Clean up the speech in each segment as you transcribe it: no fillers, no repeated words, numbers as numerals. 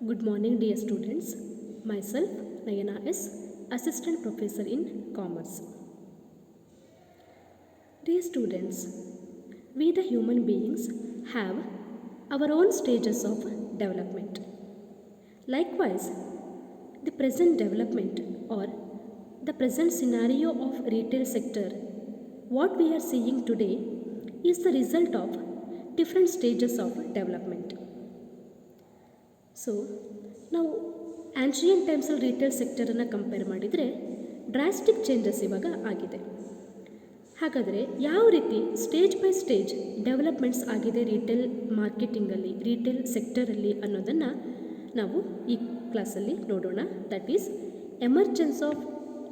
Good morning, dear students. Myself, Nayana S., Assistant Professor in Commerce. Dear students, we the human beings have our own stages of development. Likewise, the present development or the present scenario of retail sector, what we are seeing today, is the result of different stages of development. So ನಾವು ancient ಟೈಮ್ಸಲ್ಲಿ retail ಸೆಕ್ಟರನ್ನು compare ಮಾಡಿದರೆ drastic changes ಇವಾಗ ಆಗಿದೆ. ಹಾಗಾದರೆ ಯಾವ ರೀತಿ stage by stage developments ಆಗಿದೆ retail ಮಾರ್ಕೆಟಿಂಗಲ್ಲಿ, retail ಸೆಕ್ಟರಲ್ಲಿ ಅನ್ನೋದನ್ನು ನಾವು ಈ ಕ್ಲಾಸಲ್ಲಿ ನೋಡೋಣ. That is emergence of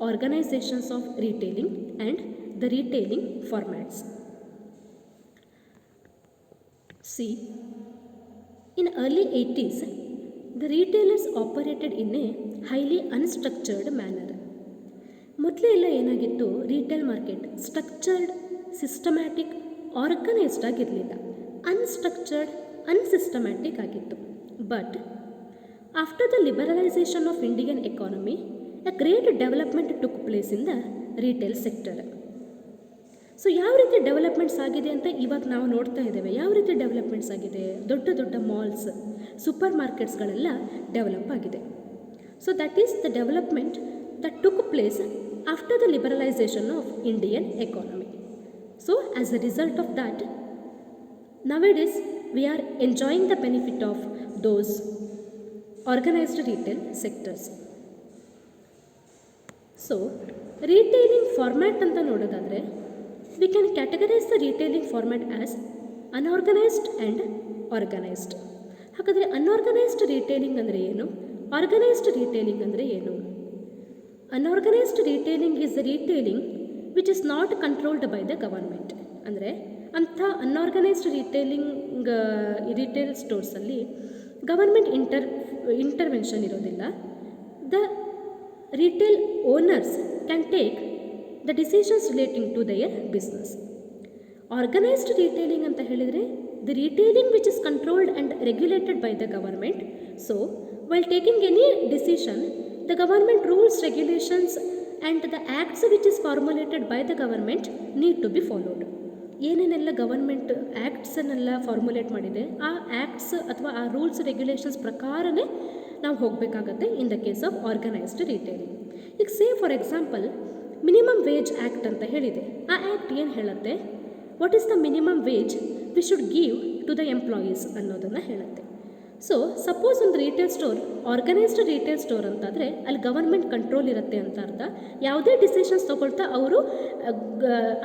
organisations of retailing and the retailing formats. C, in early 80s, the retailers operated in a highly unstructured manner. ಮೊದಲೇ ಎಲ್ಲ ಏನಾಗಿತ್ತು, retail market structured, systematic, organised ಆಗಿರಲಿಲ್ಲ. ಅನ್ಸ್ಟ್ರಕ್ಚರ್ಡ್, ಅನ್ಸಿಸ್ಟಮ್ಯಾಟಿಕ್ ಆಗಿತ್ತು. But after the liberalisation of Indian economy, A great development took place in the retail sector. So ಯಾವ ರೀತಿ developments ಆಗಿದೆ ಅಂತ ಇವಾಗ ನಾವು ನೋಡ್ತಾ ಇದ್ದೇವೆ. ಯಾವ ರೀತಿ ಡೆವಲಪ್ಮೆಂಟ್ಸ್ ಆಗಿದೆ? ದೊಡ್ಡ ದೊಡ್ಡ ಮಾಲ್ಸ್, ಸೂಪರ್ ಮಾರ್ಕೆಟ್ಸ್ಗಳೆಲ್ಲ ಡೆವಲಪ್ ಆಗಿದೆ. So that is the development that took place after the liberalisation of Indian economy. So as a result of that, nowadays we are enjoying the benefit of those organized retail sectors. So retailing format ಅಂತ ನೋಡೋದಾದರೆ, we can categorize the retailing format as unorganized and organized. ಹಾಗಾದರೆ unorganised retailing ಅಂದರೆ ಏನು? Organised retailing ಅಂದರೆ ಏನು? Unorganised retailing is the retailing which is not controlled by the government. ಅಂದರೆ ಅಂಥ unorganised retail ಸ್ಟೋರ್ಸಲ್ಲಿ government intervention ಇರೋದಿಲ್ಲ. The retail owners can take the decisions relating to their business. Organized retailing ಅಂತ ಹೇಳಿದರೆ the retailing which is controlled and regulated by the government. So while taking any decision, the government rules, regulations and the acts which is formulated by the government need to be followed. ಏನೇನೆಲ್ಲ government ಆ್ಯಕ್ಟ್ಸನ್ನೆಲ್ಲ formulate ಮಾಡಿದೆ, ಆ acts ಅಥವಾ ಆ rules regulations ಪ್ರಕಾರನೇ ನಾವು ಹೋಗಬೇಕಾಗತ್ತೆ in the case of organised retailing. ಈಗ say for example minimum wage act ಅಂತ ಹೇಳಿದೆ. ಆ ಆ್ಯಕ್ಟ್ ಏನು ಹೇಳುತ್ತೆ? What is the minimum wage we should give to the employees ಅನ್ನೋದನ್ನು ಹೇಳುತ್ತೆ. ಸೊ ಸಪೋಸ್ ಒಂದು retail store organised retail store ಅಂತಾದರೆ ಅಲ್ಲಿ ಗವರ್ಮೆಂಟ್ ಕಂಟ್ರೋಲ್ ಇರುತ್ತೆ ಅಂತ ಅರ್ಥ. ಯಾವುದೇ ಡಿಸಿಷನ್ಸ್ ತೊಗೊಳ್ತಾ ಅವರು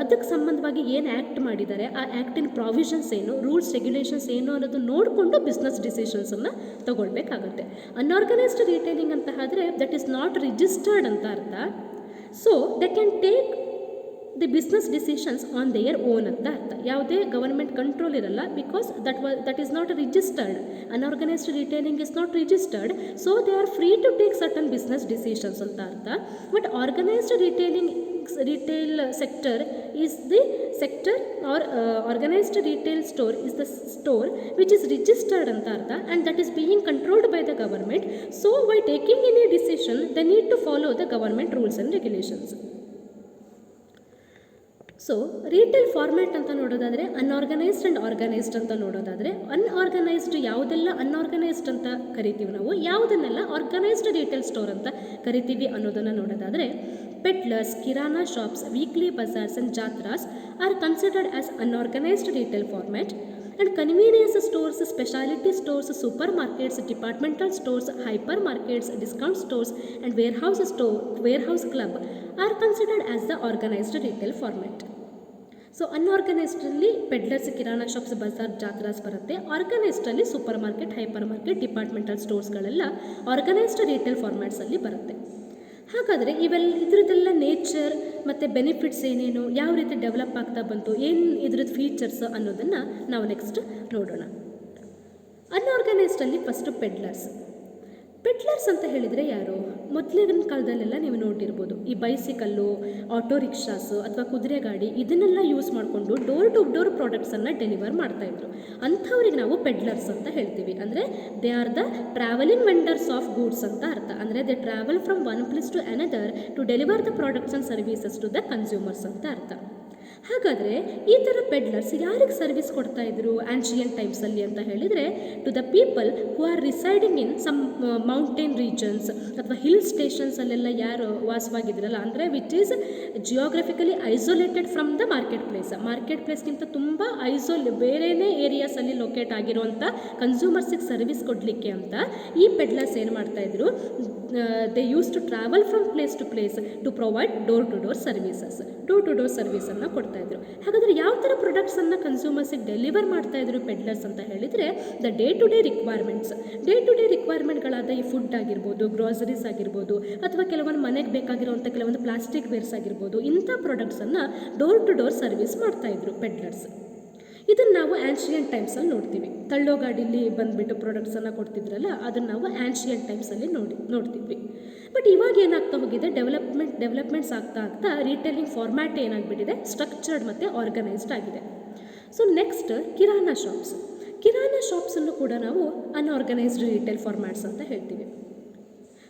ಅದಕ್ಕೆ ಸಂಬಂಧವಾಗಿ ಏನು ಆ್ಯಕ್ಟ್ ಮಾಡಿದ್ದಾರೆ, ಆ ಆ್ಯಕ್ಟಿನ ಪ್ರಾವಿಷನ್ಸ್ ಏನು, ರೂಲ್ಸ್ ರೆಗ್ಯುಲೇಷನ್ಸ್ ಏನು ಅನ್ನೋದು ನೋಡಿಕೊಂಡು ಬಿಸ್ನೆಸ್ ಡಿಸಿಷನ್ಸನ್ನು ತೊಗೊಳ್ಬೇಕಾಗತ್ತೆ. ಅನ್ಆರ್ಗನೈಸ್ಡ್ ರಿಟೇಲಿಂಗ್ ಅಂತ ಆದರೆ ದಟ್ ಈಸ್ ನಾಟ್ ರಿಜಿಸ್ಟರ್ಡ್ ಅಂತ ಅರ್ಥ. So they can take the business decisions on their own ಅಂತ ಅರ್ಥ. ಯಾವುದೇ ಗವರ್ಮೆಂಟ್ ಕಂಟ್ರೋಲ್ ಇರಲ್ಲ, because that is not registered. Unorganised retailing is not registered, so they are free to take certain business decisions ಅಂತ ಅರ್ಥ. But organised retail sector is the sector R organised retail store is the store which is registered ಅಂತ ಅರ್ಥ, and that is being controlled by the government. So by taking any decision they need to follow the government rules and regulations. So retail format ಅಂತ ನೋಡೋದಾದರೆ unorganised and organised ಅಂತ ನೋಡೋದಾದರೆ, unorganised ಯಾವುದೆಲ್ಲ unorganised ಅಂತ ಕರಿತೀವಿ ನಾವು, ಯಾವುದನ್ನೆಲ್ಲ ಆರ್ಗನೈಸ್ಡ್ ರಿಟೇಲ್ ಸ್ಟೋರ್ ಅಂತ ಕರಿತೀವಿ ಅನ್ನೋದನ್ನು ನೋಡೋದಾದರೆ, peddlers, kirana shops, weekly bazaars and jatras are considered as unorganised retail format. And convenience stores, speciality stores, supermarkets, departmental stores, hypermarkets, discount stores and warehouse club are considered as the organised retail format. So ಅನ್ಆರ್ಗನೈಸ್ಡಲ್ಲಿ peddlers, kirana shops, bazaar, jatras ಬರುತ್ತೆ. ಆರ್ಗನೈಸ್ಡಲ್ಲಿ supermarket, hypermarket, departmental ಸ್ಟೋರ್ಸ್ಗಳೆಲ್ಲ organised retail ಫಾರ್ಮ್ಯಾಟ್ಸಲ್ಲಿ ಬರುತ್ತೆ. ಹಾಗಾದರೆ ಇದ್ರದ್ದೆಲ್ಲ nature ಮತ್ತು benefits ಏನೇನು, ಯಾವ ರೀತಿ ಡೆವಲಪ್ ಆಗ್ತಾ ಬಂತು, ಏನು ಇದ್ರದ್ದು ಫೀಚರ್ಸ್ ಅನ್ನೋದನ್ನು ನಾವು ನೆಕ್ಸ್ಟ್ ನೋಡೋಣ. ಅನ್ಆರ್ಗನೈಸ್ಡಲ್ಲಿ ಫಸ್ಟು ಪೆಡ್ಲರ್ಸ್. ಪೆಡ್ಲರ್ಸ್ ಅಂತ ಹೇಳಿದರೆ ಯಾರು? ಮೊದಲಿನ ಕಾಲದಲ್ಲೆಲ್ಲ ನೀವು ನೋಡಿರ್ಬೋದು, ಈ ಬೈಸಿಕಲ್ಲು, ಆಟೋ ರಿಕ್ಷಾಸು ಅಥವಾ ಕುದುರೆ ಗಾಡಿ ಇದನ್ನೆಲ್ಲ ಯೂಸ್ ಮಾಡಿಕೊಂಡು ಡೋರ್ ಟು ಡೋರ್ ಪ್ರಾಡಕ್ಟ್ಸನ್ನು ಡೆಲಿವರ್ ಮಾಡ್ತಾಯಿದ್ರು. ಅಂಥವ್ರಿಗೆ ನಾವು ಪೆಡ್ಲರ್ಸ್ ಅಂತ ಹೇಳ್ತೀವಿ. ಅಂದರೆ they are the travelling vendors of goods ಅಂತ ಅರ್ಥ. ಅಂದರೆ they travel from one place to another to deliver the products and services to the consumers ಅಂತ ಅರ್ಥ. ಹಾಗಾದರೆ ಈ ಥರ ಪೆಡ್ಲರ್ಸ್ ಯಾರಿಗೆ ಸರ್ವಿಸ್ ಕೊಡ್ತಾ ಇದ್ರು ಆನ್ಷಿಯನ್ ಟೈಮ್ಸಲ್ಲಿ ಅಂತ ಹೇಳಿದರೆ, to the people who are residing in some mountain regions ಅಥವಾ ಹಿಲ್ ಸ್ಟೇಷನ್ಸಲ್ಲೆಲ್ಲ ಯಾರು ವಾಸವಾಗಿದ್ರಲ್ಲ, ಅಂದರೆ which is geographically isolated from the market ಪ್ಲೇಸ್ಗಿಂತ ತುಂಬ ಬೇರೆಯೇ ಏರಿಯಾಸಲ್ಲಿ ಲೊಕೇಟ್ ಆಗಿರುವಂಥ ಕನ್ಸ್ಯೂಮರ್ಸಿಗೆ ಸರ್ವಿಸ್ ಕೊಡಲಿಕ್ಕೆ ಅಂತ ಈ ಪೆಡ್ಲರ್ಸ್ ಏನು ಮಾಡ್ತಾಯಿದ್ರು, they use to travel from place to place to provide door to door ಸರ್ವಿಸನ್ನು ಕೊಡ್ತಾಯಿದ್ರು. ಹಾಗಾದರೆ ಯಾವ ಥರ ಪ್ರಾಡಕ್ಟ್ಸನ್ನು ಕನ್ಸ್ಯೂಮರ್ಸಿಗೆ ಡೆಲಿವರ್ ಮಾಡ್ತಾಯಿದ್ರು ಪೆಡ್ಲರ್ಸ್ ಅಂತ ಹೇಳಿದರೆ, ದ ಡೇ ಟು ಡೇ ರಿಕ್ವೈರ್ಮೆಂಟ್ಗಳಾದ ಈ ಫುಡ್ ಆಗಿರ್ಬೋದು, ಗ್ರಾಸರೀಸ್ ಆಗಿರ್ಬೋದು, ಅಥವಾ ಕೆಲವೊಂದು ಮನೆಗೆ ಬೇಕಾಗಿರುವಂಥ ಕೆಲವೊಂದು ಪ್ಲಾಸ್ಟಿಕ್ ವೇರ್ಸ್ ಆಗಿರ್ಬೋದು, ಇಂಥ ಪ್ರಾಡಕ್ಟ್ಸನ್ನು ಡೋರ್ ಟು ಡೋರ್ ಸರ್ವಿಸ್ ಮಾಡ್ತಾಯಿದ್ರು ಪೆಡ್ಲರ್ಸ್. ಇದನ್ನು ನಾವು ಆನ್ಷಿಯಂಟ್ ಟೈಮ್ಸಲ್ಲಿ ನೋಡ್ತೀವಿ. ತಳ್ಳೋ ಗಾಡೀಲಿ ಬಂದುಬಿಟ್ಟು ಪ್ರಾಡಕ್ಟ್ಸನ್ನು ಕೊಡ್ತಿದ್ರಲ್ಲ, ಅದನ್ನು ನಾವು ಆನ್ಷಿಯಂಟ್ ಟೈಮ್ಸಲ್ಲಿ ನೋಡ್ತಿದ್ವಿ. ಬಟ್ ಇವಾಗ ಏನಾಗ್ತಾ ಹೋಗಿದೆ, ಡೆವಲಪ್ಮೆಂಟ್ಸ್ ಆಗ್ತಾ ರೀಟೇಲಿಂಗ್ ಫಾರ್ಮ್ಯಾಟ್ ಏನಾಗ್ಬಿಟ್ಟಿದೆ, ಸ್ಟ್ರಕ್ಚರ್ಡ್ ಮತ್ತು ಆರ್ಗನೈಸ್ಡ್ ಆಗಿದೆ. ಸೊ ನೆಕ್ಸ್ಟ್ ಕಿರಾನಾ ಶಾಪ್ಸನ್ನು ಕೂಡ ನಾವು ಅನ್ಆರ್ಗನೈಸ್ಡ್ ರೀಟೇಲ್ ಫಾರ್ಮ್ಯಾಟ್ಸ್ ಅಂತ ಹೇಳ್ತೀವಿ.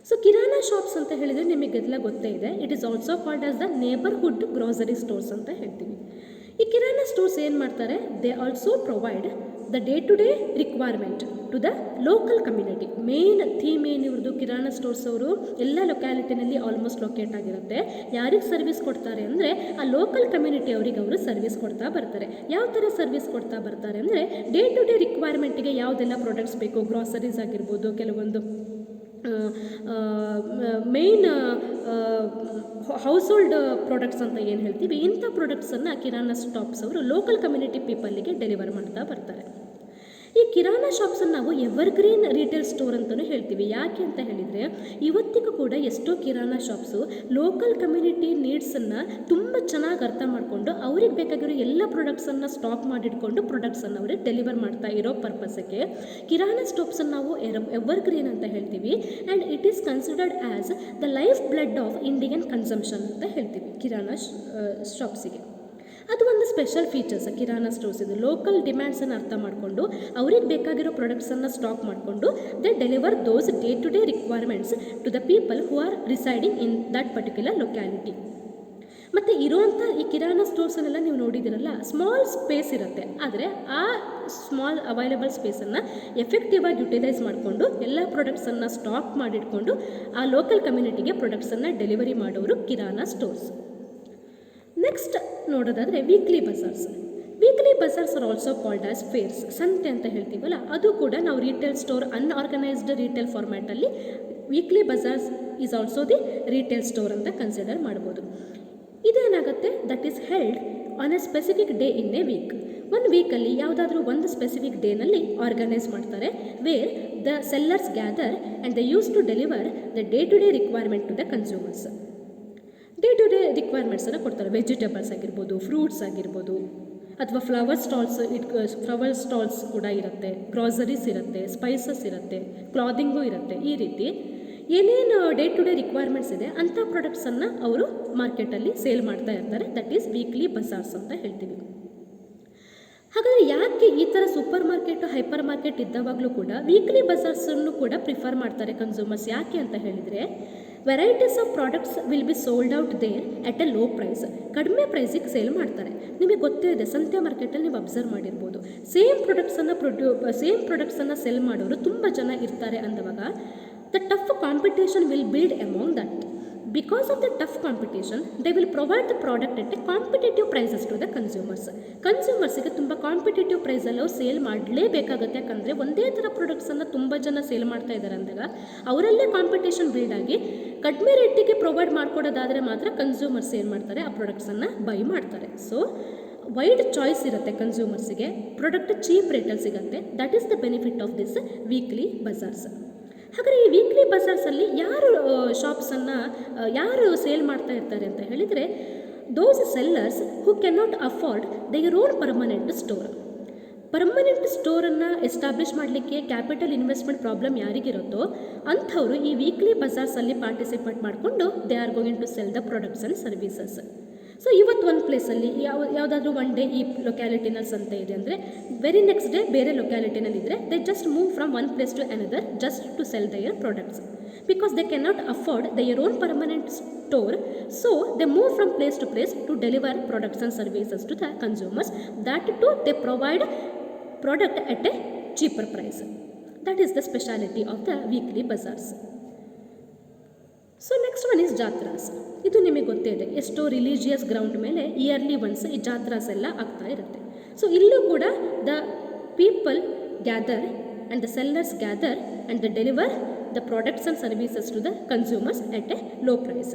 ಸೊ ಕಿರಾನಾ ಶಾಪ್ಸ್ ಅಂತ ಹೇಳಿದರೆ ನಿಮಗೆಲ್ಲ ಗೊತ್ತೇ ಇದೆ, it is also called as the neighbourhood grocery stores ಅಂತ ಹೇಳ್ತೀವಿ. ಈ ಕಿರಾನಾ ಸ್ಟೋರ್ಸ್ ಏನು ಮಾಡ್ತಾರೆ, they also provide the day to day requirement to the local community. Main theme ಏನಿವ್ರದ್ದು ಕಿರಾನಾ ಸ್ಟೋರ್ಸ್ ಅವರು ಎಲ್ಲ ಲೊಕ್ಯಾಲಿಟಿನಲ್ಲಿ ಆಲ್ಮೋಸ್ಟ್ ಲೊಕೇಟ್ ಆಗಿರುತ್ತೆ. ಯಾರಿಗೆ ಸರ್ವಿಸ್ ಕೊಡ್ತಾರೆ ಅಂದರೆ ಆ ಲೋಕಲ್ ಕಮ್ಯುನಿಟಿ ಅವರಿಗೆ ಅವರು ಸರ್ವಿಸ್ ಕೊಡ್ತಾ ಬರ್ತಾರೆ. ಯಾವ ಥರ ಸರ್ವಿಸ್ ಕೊಡ್ತಾ ಬರ್ತಾರೆ ಅಂದರೆ, ಡೇ ಟು ಡೇ ರಿಕ್ವೈರ್ಮೆಂಟಿಗೆ ಯಾವುದೆಲ್ಲ ಪ್ರಾಡಕ್ಟ್ಸ್ ಬೇಕು, ಗ್ರಾಸರೀಸ್ ಆಗಿರ್ಬೋದು, ಕೆಲವೊಂದು ಮೇನ್ ಹೌಸ್ ಹೋಲ್ಡ್ ಪ್ರಾಡಕ್ಟ್ಸ್ ಅಂತ ಏನು ಹೇಳ್ತೀವಿ, ಇಂಥ ಪ್ರಾಡಕ್ಟ್ಸನ್ನು ಕಿರಾನಾ ಸ್ಟಾಪ್ಸ್ ಅವರು ಲೋಕಲ್ ಕಮ್ಯುನಿಟಿ ಪೀಪಲ್ಗೆ ಡೆಲಿವರ್ ಮಾಡ್ತಾ ಬರ್ತಾರೆ. ಈ ಕಿರಾನಾ ಶಾಪ್ಸನ್ನು ನಾವು ಎವರ್ಗ್ರೀನ್ ರಿಟೇಲ್ ಸ್ಟೋರ್ ಅಂತಲೂ ಹೇಳ್ತೀವಿ. ಯಾಕೆ ಅಂತ ಹೇಳಿದರೆ, ಇವತ್ತಿಗೂ ಕೂಡ ಎಷ್ಟೋ ಕಿರಾನಾ ಶಾಪ್ಸು ಲೋಕಲ್ ಕಮ್ಯುನಿಟಿ ನೀಡ್ಸನ್ನು ತುಂಬ ಚೆನ್ನಾಗಿ ಅರ್ಥ ಮಾಡಿಕೊಂಡು ಅವ್ರಿಗೆ ಬೇಕಾಗಿರೋ ಎಲ್ಲ ಪ್ರಾಡಕ್ಟ್ಸನ್ನು ಸ್ಟಾಕ್ ಮಾಡಿಟ್ಕೊಂಡು ಪ್ರಾಡಕ್ಟ್ಸನ್ನು ಅವ್ರಿಗೆ ಡೆಲಿವರ್ ಮಾಡ್ತಾ ಇರೋ ಪರ್ಪಸ್ಗೆ ಕಿರಾನಾ ಸ್ಟಾಪ್ಸನ್ನು ನಾವು ಎವರ್ಗ್ರೀನ್ ಅಂತ ಹೇಳ್ತೀವಿ. And it is considered as the lifeblood of Indian consumption ಅಂತ ಹೇಳ್ತೀವಿ ಕಿರಾನಾ ಶಾಪ್ಸಿಗೆ. ಅದು ಒಂದು ಸ್ಪೆಷಲ್ ಫೀಚರ್ಸ್ ಕಿರಾನಾ ಸ್ಟೋರ್ಸ್. ಇದು ಲೋಕಲ್ ಡಿಮ್ಯಾಂಡ್ಸನ್ನು ಅರ್ಥ ಮಾಡಿಕೊಂಡು ಅವ್ರಿಗೆ ಬೇಕಾಗಿರೋ ಪ್ರಾಡಕ್ಟ್ಸನ್ನು ಸ್ಟಾಕ್ ಮಾಡಿಕೊಂಡು they deliver those day to day requirements to the people who are residing in that particular locality. ಮತ್ತು ಇರುವಂಥ ಈ ಕಿರಾನಾ ಸ್ಟೋರ್ಸನ್ನೆಲ್ಲ ನೀವು ನೋಡಿದಿರಲ್ಲ, ಸ್ಮಾಲ್ ಸ್ಪೇಸ್ ಇರುತ್ತೆ. ಆದರೆ ಆ ಸ್ಮಾಲ್ ಅವೈಲೇಬಲ್ ಸ್ಪೇಸನ್ನು ಎಫೆಕ್ಟಿವ್ ಆಗಿ ಯುಟಿಲೈಸ್ ಮಾಡಿಕೊಂಡು ಎಲ್ಲ ಪ್ರಾಡಕ್ಟ್ಸನ್ನು ಸ್ಟಾಕ್ ಮಾಡಿಟ್ಕೊಂಡು ಆ ಲೋಕಲ್ ಕಮ್ಯುನಿಟಿಗೆ ಪ್ರಾಡಕ್ಟ್ಸನ್ನು ಡೆಲಿವರಿ ಮಾಡೋರು ಕಿರಾನಾ ಸ್ಟೋರ್ಸ್. ನೆಕ್ಸ್ಟ್ ನೋಡೋದಾದರೆ weekly bazaars are also called as fairs. ಸಂತೆ ಅಂತ ಹೇಳ್ತೀವಲ್ಲ, ಅದು ಕೂಡ ನಾವು ರಿಟೇಲ್ ಸ್ಟೋರ್ ಅನ್ಆರ್ಗನೈಸ್ಡ್ ರಿಟೇಲ್ ಫಾರ್ಮ್ಯಾಟಲ್ಲಿ weekly bazaars is also the retail store ಅಂತ ಕನ್ಸಿಡರ್ ಮಾಡ್ಬೋದು. ಇದೇನಾಗುತ್ತೆ, that is held on a specific day in a week. ಒಂದು ವೀಕಲ್ಲಿ ಯಾವುದಾದ್ರೂ ಒಂದು ಸ್ಪೆಸಿಫಿಕ್ ಡೇನಲ್ಲಿ ಆರ್ಗನೈಸ್ ಮಾಡ್ತಾರೆ, where the sellers gather and the use to deliver the day to day requirement to the consumers. Day to day ರಿಕ್ವೈರ್ಮೆಂಟ್ಸನ್ನು ಕೊಡ್ತಾರೆ. Vegetables ಆಗಿರ್ಬೋದು, fruits ಆಗಿರ್ಬೋದು, ಅಥವಾ ಫ್ಲವರ್ ಸ್ಟಾಲ್ಸ್ ಕೂಡ ಇರುತ್ತೆ, ಗ್ರಾಸರೀಸ್ ಇರುತ್ತೆ, ಸ್ಪೈಸಸ್ ಇರುತ್ತೆ, ಕ್ಲಾದಿಂಗು ಇರುತ್ತೆ. ಈ ರೀತಿ ಏನೇನು ಡೇ ಟು ಡೇ ರಿಕ್ವೈರ್ಮೆಂಟ್ಸ್ ಇದೆ ಅಂಥ ಪ್ರಾಡಕ್ಟ್ಸನ್ನು ಅವರು ಮಾರ್ಕೆಟಲ್ಲಿ ಸೇಲ್ ಮಾಡ್ತಾ ಇರ್ತಾರೆ. ದಟ್ ಈಸ್ ವೀಕ್ಲಿ ಬಜಾರ್ಸ್ ಅಂತ ಹೇಳ್ತೀವಿ. ಹಾಗಾದರೆ ಯಾಕೆ ಈ ಥರ ಸೂಪರ್ ಮಾರ್ಕೆಟು, ಹೈಪರ್ ಮಾರ್ಕೆಟ್ ಇದ್ದವಾಗಲೂ ಕೂಡ ವೀಕ್ಲಿ ಬಜಾರ್ಸನ್ನು ಕೂಡ ಪ್ರಿಫರ್ ಮಾಡ್ತಾರೆ ಕನ್ಸ್ಯೂಮರ್ಸ್? ಯಾಕೆ ಅಂತ ಹೇಳಿದರೆ, varieties of products will be sold out there at a low price. ಕಡಿಮೆ ಪ್ರೈಸಿಗೆ ಸೇಲ್ ಮಾಡ್ತಾರೆ. ನಿಮಗೆ ಗೊತ್ತೇ ಇದೆ, ಸಂತೆ ಮಾರ್ಕೆಟಲ್ಲಿ ನೀವು ಅಬ್ಸರ್ವ್ ಮಾಡಿರ್ಬೋದು, ಸೇಮ್ ಪ್ರಾಡಕ್ಟ್ಸನ್ನು ಸೆಲ್ ಮಾಡೋರು ತುಂಬ ಜನ ಇರ್ತಾರೆ. ಅಂದವಾಗ the tough competition will build among that. Because of the tough competition, they will provide the product at a competitive prices to the consumers. ಕನ್ಸ್ಯೂಮರ್ಸಿಗೆ ತುಂಬ ಕಾಂಪಿಟೇಟಿವ್ ಪ್ರೈಸಲ್ಲಿ ಅವ್ರು ಸೇಲ್ ಮಾಡಲೇಬೇಕಾಗುತ್ತೆ. ಯಾಕಂದರೆ ಒಂದೇ ಥರ ಪ್ರಾಡಕ್ಟ್ಸನ್ನು ತುಂಬ ಜನ ಸೇಲ್ ಮಾಡ್ತಾ ಇದ್ದಾರೆ ಅಂದಾಗ ಅವರಲ್ಲೇ ಕಾಂಪಿಟೇಷನ್ ಬಿಲ್ಡ್ ಆಗಿ ಕಡಿಮೆ ರೇಟಿಗೆ ಪ್ರೊವೈಡ್ ಮಾಡಿಕೊಡೋದಾದರೆ ಮಾತ್ರ ಕನ್ಸ್ಯೂಮರ್ಸ್ ಏನು ಮಾಡ್ತಾರೆ, ಆ ಪ್ರಾಡಕ್ಟ್ಸನ್ನು ಬೈ ಮಾಡ್ತಾರೆ. ಸೊ ವೈಡ್ ಚಾಯ್ಸ್ ಇರುತ್ತೆ ಕನ್ಸ್ಯೂಮರ್ಸಿಗೆ, ಪ್ರಾಡಕ್ಟ್ ಚೀಪ್ ರೇಟಲ್ಲಿ ಸಿಗುತ್ತೆ. That is the benefit of this weekly bazaars. ಹಾಗಾದರೆ ಈ ವೀಕ್ಲಿ ಬಜಾರ್ಸಲ್ಲಿ ಯಾರು ಸೇಲ್ ಮಾಡ್ತಾ ಇರ್ತಾರೆ ಅಂತ ಹೇಳಿದರೆ, those sellers who can not afford their own permanent store. Permanent ಸ್ಟೋರನ್ನು ಎಸ್ಟಾಬ್ಲಿಷ್ ಮಾಡಲಿಕ್ಕೆ ಕ್ಯಾಪಿಟಲ್ ಇನ್ವೆಸ್ಟ್ಮೆಂಟ್ ಪ್ರಾಬ್ಲಮ್ ಯಾರಿಗಿರುತ್ತೋ ಅಂಥವರು ಈ ವೀಕ್ಲಿ ಬಜಾರ್ಸಲ್ಲಿ ಪಾರ್ಟಿಸಿಪೇಟ್ ಮಾಡಿಕೊಂಡು they are going to sell the products and services. So ಇವತ್ತು ಒಂದು ಪ್ಲೇಸಲ್ಲಿ ಯಾವುದಾದ್ರೂ ಒನ್ ಡೇ ಈ ಲೊಕ್ಯಾಲಿಟಿನಲ್ಲಿ ಸಂತೆ ಇದೆ ಅಂದರೆ ವೆರಿ ನೆಕ್ಸ್ಟ್ ಡೇ ಬೇರೆ ಲೊಕ್ಯಾಲಿಟಿನಲ್ಲಿ ಇದ್ದರೆ they just move from one place to another just to sell their products because they can not afford their own permanent store. So they move from place to place to deliver products and services to the consumers. That to they provide product at a cheaper price. That is the speciality of the weekly bazaars. So next one is jatras. ಇದು ನಿಮಗೆ ಗೊತ್ತೇ ಇದೆ, ಎಷ್ಟೋ religious ground ಮೇಲೆ yearly once ಈ ಜಾತ್ರಾಸ್ ಎಲ್ಲ ಆಗ್ತಾ ಇರುತ್ತೆ. ಸೊ ಇಲ್ಲೂ ಕೂಡ the people gather and the sellers gather and the deliver the products and services to the consumers at a low price.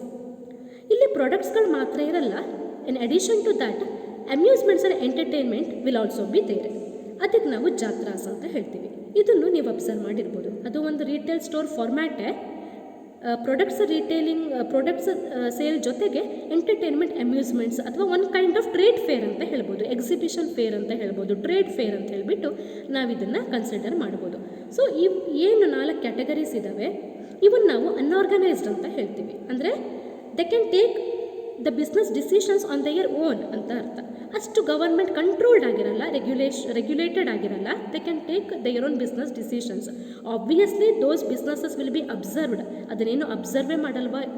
ಇಲ್ಲಿ ಪ್ರಾಡಕ್ಟ್ಸ್ಗಳು ಮಾತ್ರ ಇರಲ್ಲ, in addition to that amusements and entertainment will also be there. ಅದಕ್ಕೆ ನಾವು ಜಾತ್ರಾಸ್ ಅಂತ ಹೇಳ್ತೀವಿ. ಇದನ್ನು ನೀವು ಅಬ್ಸರ್ವ್ ಮಾಡಿರ್ಬೋದು. ಅದು ಒಂದು ರಿಟೇಲ್ ಸ್ಟೋರ್ ಫಾರ್ಮ್ಯಾಟೇ. ಪ್ರಾಡಕ್ಟ್ಸ್ ಪ್ರಾಡಕ್ಟ್ಸ್ ಸೇಲ್ ಜೊತೆಗೆ ಎಂಟರ್ಟೈನ್ಮೆಂಟ್ ಅಮ್ಯೂಸ್ಮೆಂಟ್ಸ್ ಅಥವಾ one kind of trade fair ಅಂತ ಹೇಳ್ಬೋದು, ಎಕ್ಸಿಬಿಷನ್ ಫೇರ್ ಅಂತ ಹೇಳ್ಬೋದು, ಟ್ರೇಡ್ ಫೇರ್ ಅಂತ ಹೇಳಿಬಿಟ್ಟು ನಾವು ಇದನ್ನು ಕನ್ಸಿಡರ್ ಮಾಡ್ಬೋದು. ಸೊ ಏನು 4 ಕ್ಯಾಟಗರೀಸ್ ಇದ್ದಾವೆ ಇವನ್ನ ನಾವು ಅನ್ಆರ್ಗನೈಸ್ಡ್ ಅಂತ ಹೇಳ್ತೀವಿ. ಅಂದರೆ they can take the business decisions on their own ಅಂತ ಅರ್ಥ. ಅಷ್ಟು ಗವರ್ಮೆಂಟ್ ಕಂಟ್ರೋಲ್ಡ್ ಆಗಿರಲ್ಲ, ರೆಗ್ಯುಲೇಟೆಡ್ ಆಗಿರಲ್ಲ. They can take their own business decisions. Obviously those businesses will be observed. ಅದನ್ನೇನು ಅಬ್ಸರ್ವೇ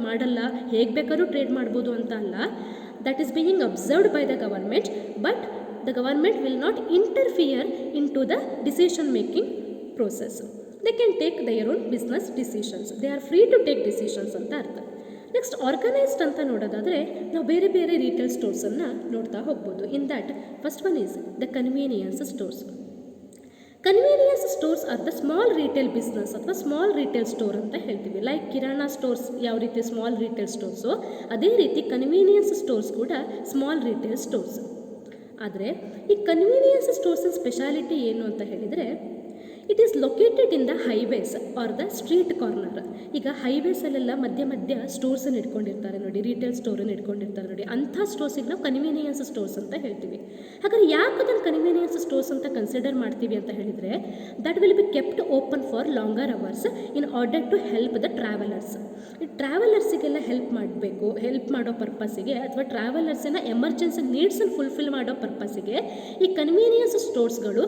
ಮಾಡಲ್ಲ, ಹೇಗೆ ಬೇಕಾದ್ರೂ ಟ್ರೇಡ್ ಮಾಡ್ಬೋದು ಅಂತ ಅಲ್ಲ. That is being observed by the government, but the government will not interfere in to the decision making process. They can take their own business decisions. They are free to take decisions ಅಂತ ಅರ್ಥ. Next organised ಅಂತ ನೋಡೋದಾದರೆ ನಾವು ಬೇರೆ ಬೇರೆ retail ಸ್ಟೋರ್ಸನ್ನು ನೋಡ್ತಾ ಹೋಗ್ಬೋದು. In that first one is the convenience stores. Convenience stores are the small retail business ಅಥವಾ ಸ್ಮಾಲ್ ರಿಟೇಲ್ ಸ್ಟೋರ್ ಅಂತ ಹೇಳ್ತೀವಿ. ಲೈಕ್ ಕಿರಾಣಾ ಸ್ಟೋರ್ಸ್ ಯಾವ ರೀತಿ ಸ್ಮಾಲ್ ರಿಟೇಲ್ ಸ್ಟೋರ್ಸು, ಅದೇ ರೀತಿ ಕನ್ವೀನಿಯನ್ಸ್ ಸ್ಟೋರ್ಸ್ ಕೂಡ ಸ್ಮಾಲ್ ರಿಟೇಲ್ ಸ್ಟೋರ್ಸ್. ಆದರೆ ಈ ಕನ್ವೀನಿಯನ್ಸ್ ಸ್ಟೋರ್ಸಿನ ಸ್ಪೆಷಾಲಿಟಿ ಏನು ಅಂತ ಹೇಳಿದರೆ, it is located in the highways are the street corner. ಈಗ ಹೈವೇಸಲ್ಲೆಲ್ಲ ಮಧ್ಯ ಸ್ಟೋರ್ಸನ್ನು ಇಟ್ಕೊಂಡಿರ್ತಾರೆ ನೋಡಿ, ರಿಟೇಲ್ ಸ್ಟೋರನ್ನು ಇಟ್ಕೊಂಡಿರ್ತಾರೆ ನೋಡಿ, ಅಂಥ ಸ್ಟೋರ್ಸಿಗೆ ನಾವು ಕನ್ವೀನಿಯನ್ಸ್ ಸ್ಟೋರ್ಸ್ ಅಂತ ಹೇಳ್ತೀವಿ. ಹಾಗಾದ್ರೆ ಯಾಕೆ ಅದನ್ನು ಕನ್ವೀನಿಯನ್ಸ್ ಸ್ಟೋರ್ಸ್ ಅಂತ ಕನ್ಸಿಡರ್ ಮಾಡ್ತೀವಿ ಅಂತ ಹೇಳಿದರೆ, that will be kept open for longer hours in order to help the travellers. ಈ ಟ್ರಾವೆಲರ್ಸಿಗೆಲ್ಲ ಹೆಲ್ಪ್ ಮಾಡೋ ಪರ್ಪಸ್ಸಿಗೆ ಅಥವಾ ಟ್ರಾವೆಲರ್ಸಿನ ಎಮರ್ಜೆನ್ಸಿ ನೀಡ್ಸನ್ನು ಫುಲ್ಫಿಲ್ ಮಾಡೋ ಪರ್ಪಸ್ಸಿಗೆ ಈ ಕನ್ವೀನಿಯನ್ಸ್ ಸ್ಟೋರ್ಸ್ಗಳು,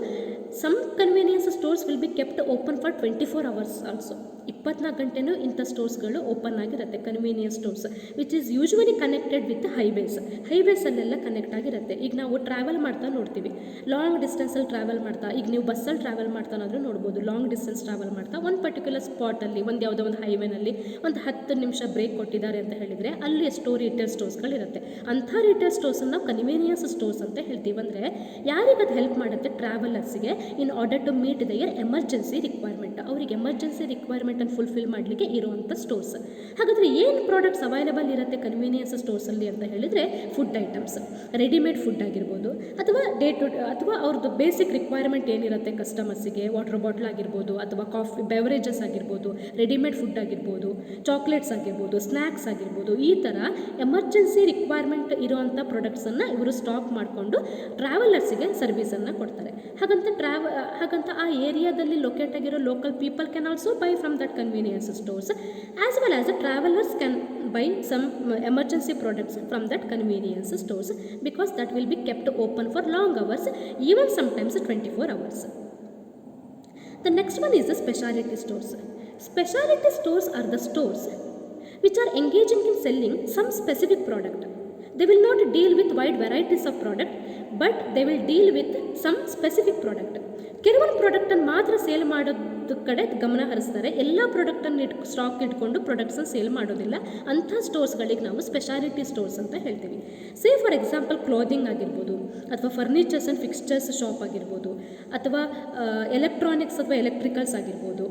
some convenience stores will be kept open for 24 hours also. 24 ಗಂಟೆನೂ ಇಂಥ ಸ್ಟೋರ್ಸ್ಗಳು ಓಪನ್ ಆಗಿರುತ್ತೆ, convenience stores, which is usually connected with ಹೈವೇಸಲ್ಲೆಲ್ಲ ಕನೆಕ್ಟ್ ಆಗಿರುತ್ತೆ. ಈಗ ನಾವು ಟ್ರಾವೆಲ್ ಮಾಡ್ತಾ ನೋಡ್ತೀವಿ, ಲಾಂಗ್ ಡಿಸ್ಟೆನ್ಸಲ್ಲಿ ಟ್ರಾವೆಲ್ ಮಾಡ್ತಾ, ಈಗ ನೀವು ಬಸ್ಸಲ್ಲಿ ಟ್ರಾವೆಲ್ ಮಾಡ್ತಾನಾದರೂ ನೋಡ್ಬೋದು, ಲಾಂಗ್ ಡಿಸ್ಟೆನ್ಸ್ ಟ್ರಾವೆಲ್ ಮಾಡ್ತಾ ಒಂದು ಪರ್ಟಿಕ್ಯುಲರ್ ಸ್ಪಾಟಲ್ಲಿ ಯಾವುದೋ ಒಂದು ಹೈವೇನಲ್ಲಿ ಒಂದು 10 ನಿಮಿಷ ಬ್ರೇಕ್ ಕೊಟ್ಟಿದ್ದಾರೆ ಅಂತ ಹೇಳಿದರೆ ಅಲ್ಲಿ ಎಷ್ಟೋ ರಿಟೇಲ್ ಸ್ಟೋರ್ಸ್ಗಳಿರುತ್ತೆ. ಅಂಥ ರಿಟೇಲ್ ಸ್ಟೋರ್ಸನ್ನು ನಾವು ಕನ್ವೀನಿಯನ್ಸ್ ಸ್ಟೋರ್ಸ್ ಅಂತ ಹೇಳ್ತೀವಿ. ಅಂದರೆ ಯಾರಿಗದು ಹೆಲ್ಪ್ ಮಾಡುತ್ತೆ, ಟ್ರಾವೆಲರ್ಸಿಗೆ, in order to meet their emergency requirement. ಅವ್ರಿಗೆ ಎಮರ್ಜೆನ್ಸಿ ರಿಕ್ವೈರ್ಮೆಂಟನ್ನು ಫುಲ್ಫಿಲ್ ಮಾಡಲಿಕ್ಕೆ ಇರುವಂಥ ಸ್ಟೋರ್ಸ್. ಹಾಗಾದರೆ ಏನು ಪ್ರಾಡಕ್ಟ್ಸ್ ಅವೈಲೇಬಲ್ ಇರುತ್ತೆ ಕನ್ವೀನಿಯನ್ಸ್ ಸ್ಟೋರ್ಸಲ್ಲಿ ಅಂತ ಹೇಳಿದರೆ, ಫುಡ್ ಐಟಮ್ಸ್, ರೆಡಿಮೇಡ್ ಫುಡ್ ಆಗಿರ್ಬೋದು, ಅಥವಾ ಅವ್ರದ್ದು ಬೇಸಿಕ್ ರಿಕ್ವೈರ್ಮೆಂಟ್ ಏನಿರುತ್ತೆ ಕಸ್ಟಮರ್ಸಿಗೆ, ವಾಟರ್ ಬಾಟ್ಲ್ ಆಗಿರ್ಬೋದು, ಅಥವಾ ಕಾಫಿ ಬೆವರೇಜಸ್ ಆಗಿರ್ಬೋದು, ರೆಡಿಮೇಡ್ ಫುಡ್ ಆಗಿರ್ಬೋದು, ಚಾಕ್ಲೇಟ್ಸ್ ಆಗಿರ್ಬೋದು, ಸ್ನ್ಯಾಕ್ಸ್ ಆಗಿರ್ಬೋದು, ಈ ಥರ ಎಮರ್ಜೆನ್ಸಿ ರಿಕ್ವೈರ್ಮೆಂಟ್ ಇರುವಂಥ ಪ್ರಾಡಕ್ಟ್ಸನ್ನು ಇವರು ಸ್ಟಾಕ್ ಮಾಡಿಕೊಂಡು ಟ್ರಾವೆಲರ್ಸಿಗೆ ಸರ್ವಿಸನ್ನು ಕೊಡ್ತಾರೆ. ಹಾಗಂತ ಆ ಏರಿಯಾದಲ್ಲಿ ಲೊಕೇಟ್ ಆಗಿರೋ local people can also by from that convenience stores, as well as the travellers can buy some emergency products from that convenience stores, because that will be kept open for long hours, even sometimes 24 hours. The next one is the specialty stores. Specialty stores are the stores which are engaging in selling some specific product. They will not deal with wide varieties of product, but they will deal with some specific product. ಕೆಲವೊಂದು ಪ್ರಾಡಕ್ಟನ್ನು ಮಾತ್ರ sale ಮಾಡೋದು ಕಡೆ ಗಮನ ಹರಿಸ್ತಾರೆ, ಎಲ್ಲ ಪ್ರಾಡಕ್ಟನ್ನು stock ಇಟ್ಕೊಂಡು ಪ್ರಾಡಕ್ಟ್ಸನ್ನು ಸೇಲ್ ಮಾಡೋದಿಲ್ಲ. ಅಂಥ ಸ್ಟೋರ್ಸ್ಗಳಿಗೆ ನಾವು ಸ್ಪೆಷಾಲಿಟಿ ಸ್ಟೋರ್ಸ್ ಅಂತ ಹೇಳ್ತೀವಿ. ಫಾರ್ ಎಕ್ಸಾಂಪಲ್ ಕ್ಲೋದಿಂಗ್ ಆಗಿರ್ಬೋದು, ಅಥವಾ ಫರ್ನಿಚರ್ಸ್ ಆ್ಯಂಡ್ ಫಿಕ್ಸ್ಚರ್ಸ್ ಶಾಪ್ ಆಗಿರ್ಬೋದು, ಅಥವಾ ಎಲೆಕ್ಟ್ರಾನಿಕ್ಸ್ ಅಥವಾ ಎಲೆಕ್ಟ್ರಿಕಲ್ಸ್ ಆಗಿರ್ಬೋದು.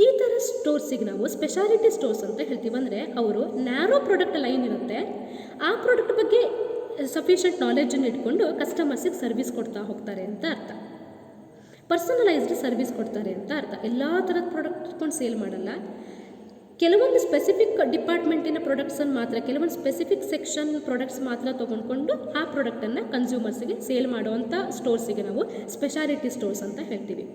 ಈ ಥರ ಸ್ಟೋರ್ಸಿಗೆ ನಾವು ಸ್ಪೆಷಾಲಿಟಿ ಸ್ಟೋರ್ಸ್ ಅಂತ ಹೇಳ್ತೀವಿ. ಅಂದರೆ ಅವರು ನ್ಯಾರೋ ಪ್ರಾಡಕ್ಟ್ ಲೈನ್ ಇರುತ್ತೆ, ಆ ಪ್ರಾಡಕ್ಟ್ ಬಗ್ಗೆ ಸಫಿಷಿಯೆಂಟ್ ನಾಲೆಜನ್ನು ಇಟ್ಕೊಂಡು ಕಸ್ಟಮರ್ಸಿಗೆ ಸರ್ವಿಸ್ ಕೊಡ್ತಾ ಹೋಗ್ತಾರೆ ಅಂತ ಅರ್ಥ. ಪರ್ಸನಲೈಸ್ಡ್ ಸರ್ವಿಸ್ ಕೊಡ್ತಾರೆ ಅಂತ ಅರ್ಥ. ಎಲ್ಲ ಥರದ ಪ್ರಾಡಕ್ಟ್ ಇಟ್ಕೊಂಡು ಸೇಲ್ ಮಾಡಲ್ಲ. ಕೆಲವೊಂದು ಸ್ಪೆಸಿಫಿಕ್ ಡಿಪಾರ್ಟ್ಮೆಂಟಿನ ಪ್ರಾಡಕ್ಟ್ಸನ್ನು ಮಾತ್ರ, ಕೆಲವೊಂದು ಸ್ಪೆಸಿಫಿಕ್ ಸೆಕ್ಷನ್ ಪ್ರಾಡಕ್ಟ್ಸ್ ಮಾತ್ರ ತೊಗೊಂಡ್ಕೊಂಡು ಆ ಪ್ರಾಡಕ್ಟನ್ನು ಕನ್ಸ್ಯೂಮರ್ಸಿಗೆ ಸೇಲ್ ಮಾಡುವಂಥ ಸ್ಟೋರ್ಸಿಗೆ ನಾವು ಸ್ಪೆಷಾಲಿಟಿ ಸ್ಟೋರ್ಸ್ ಅಂತ ಹೇಳ್ತೀವಿ.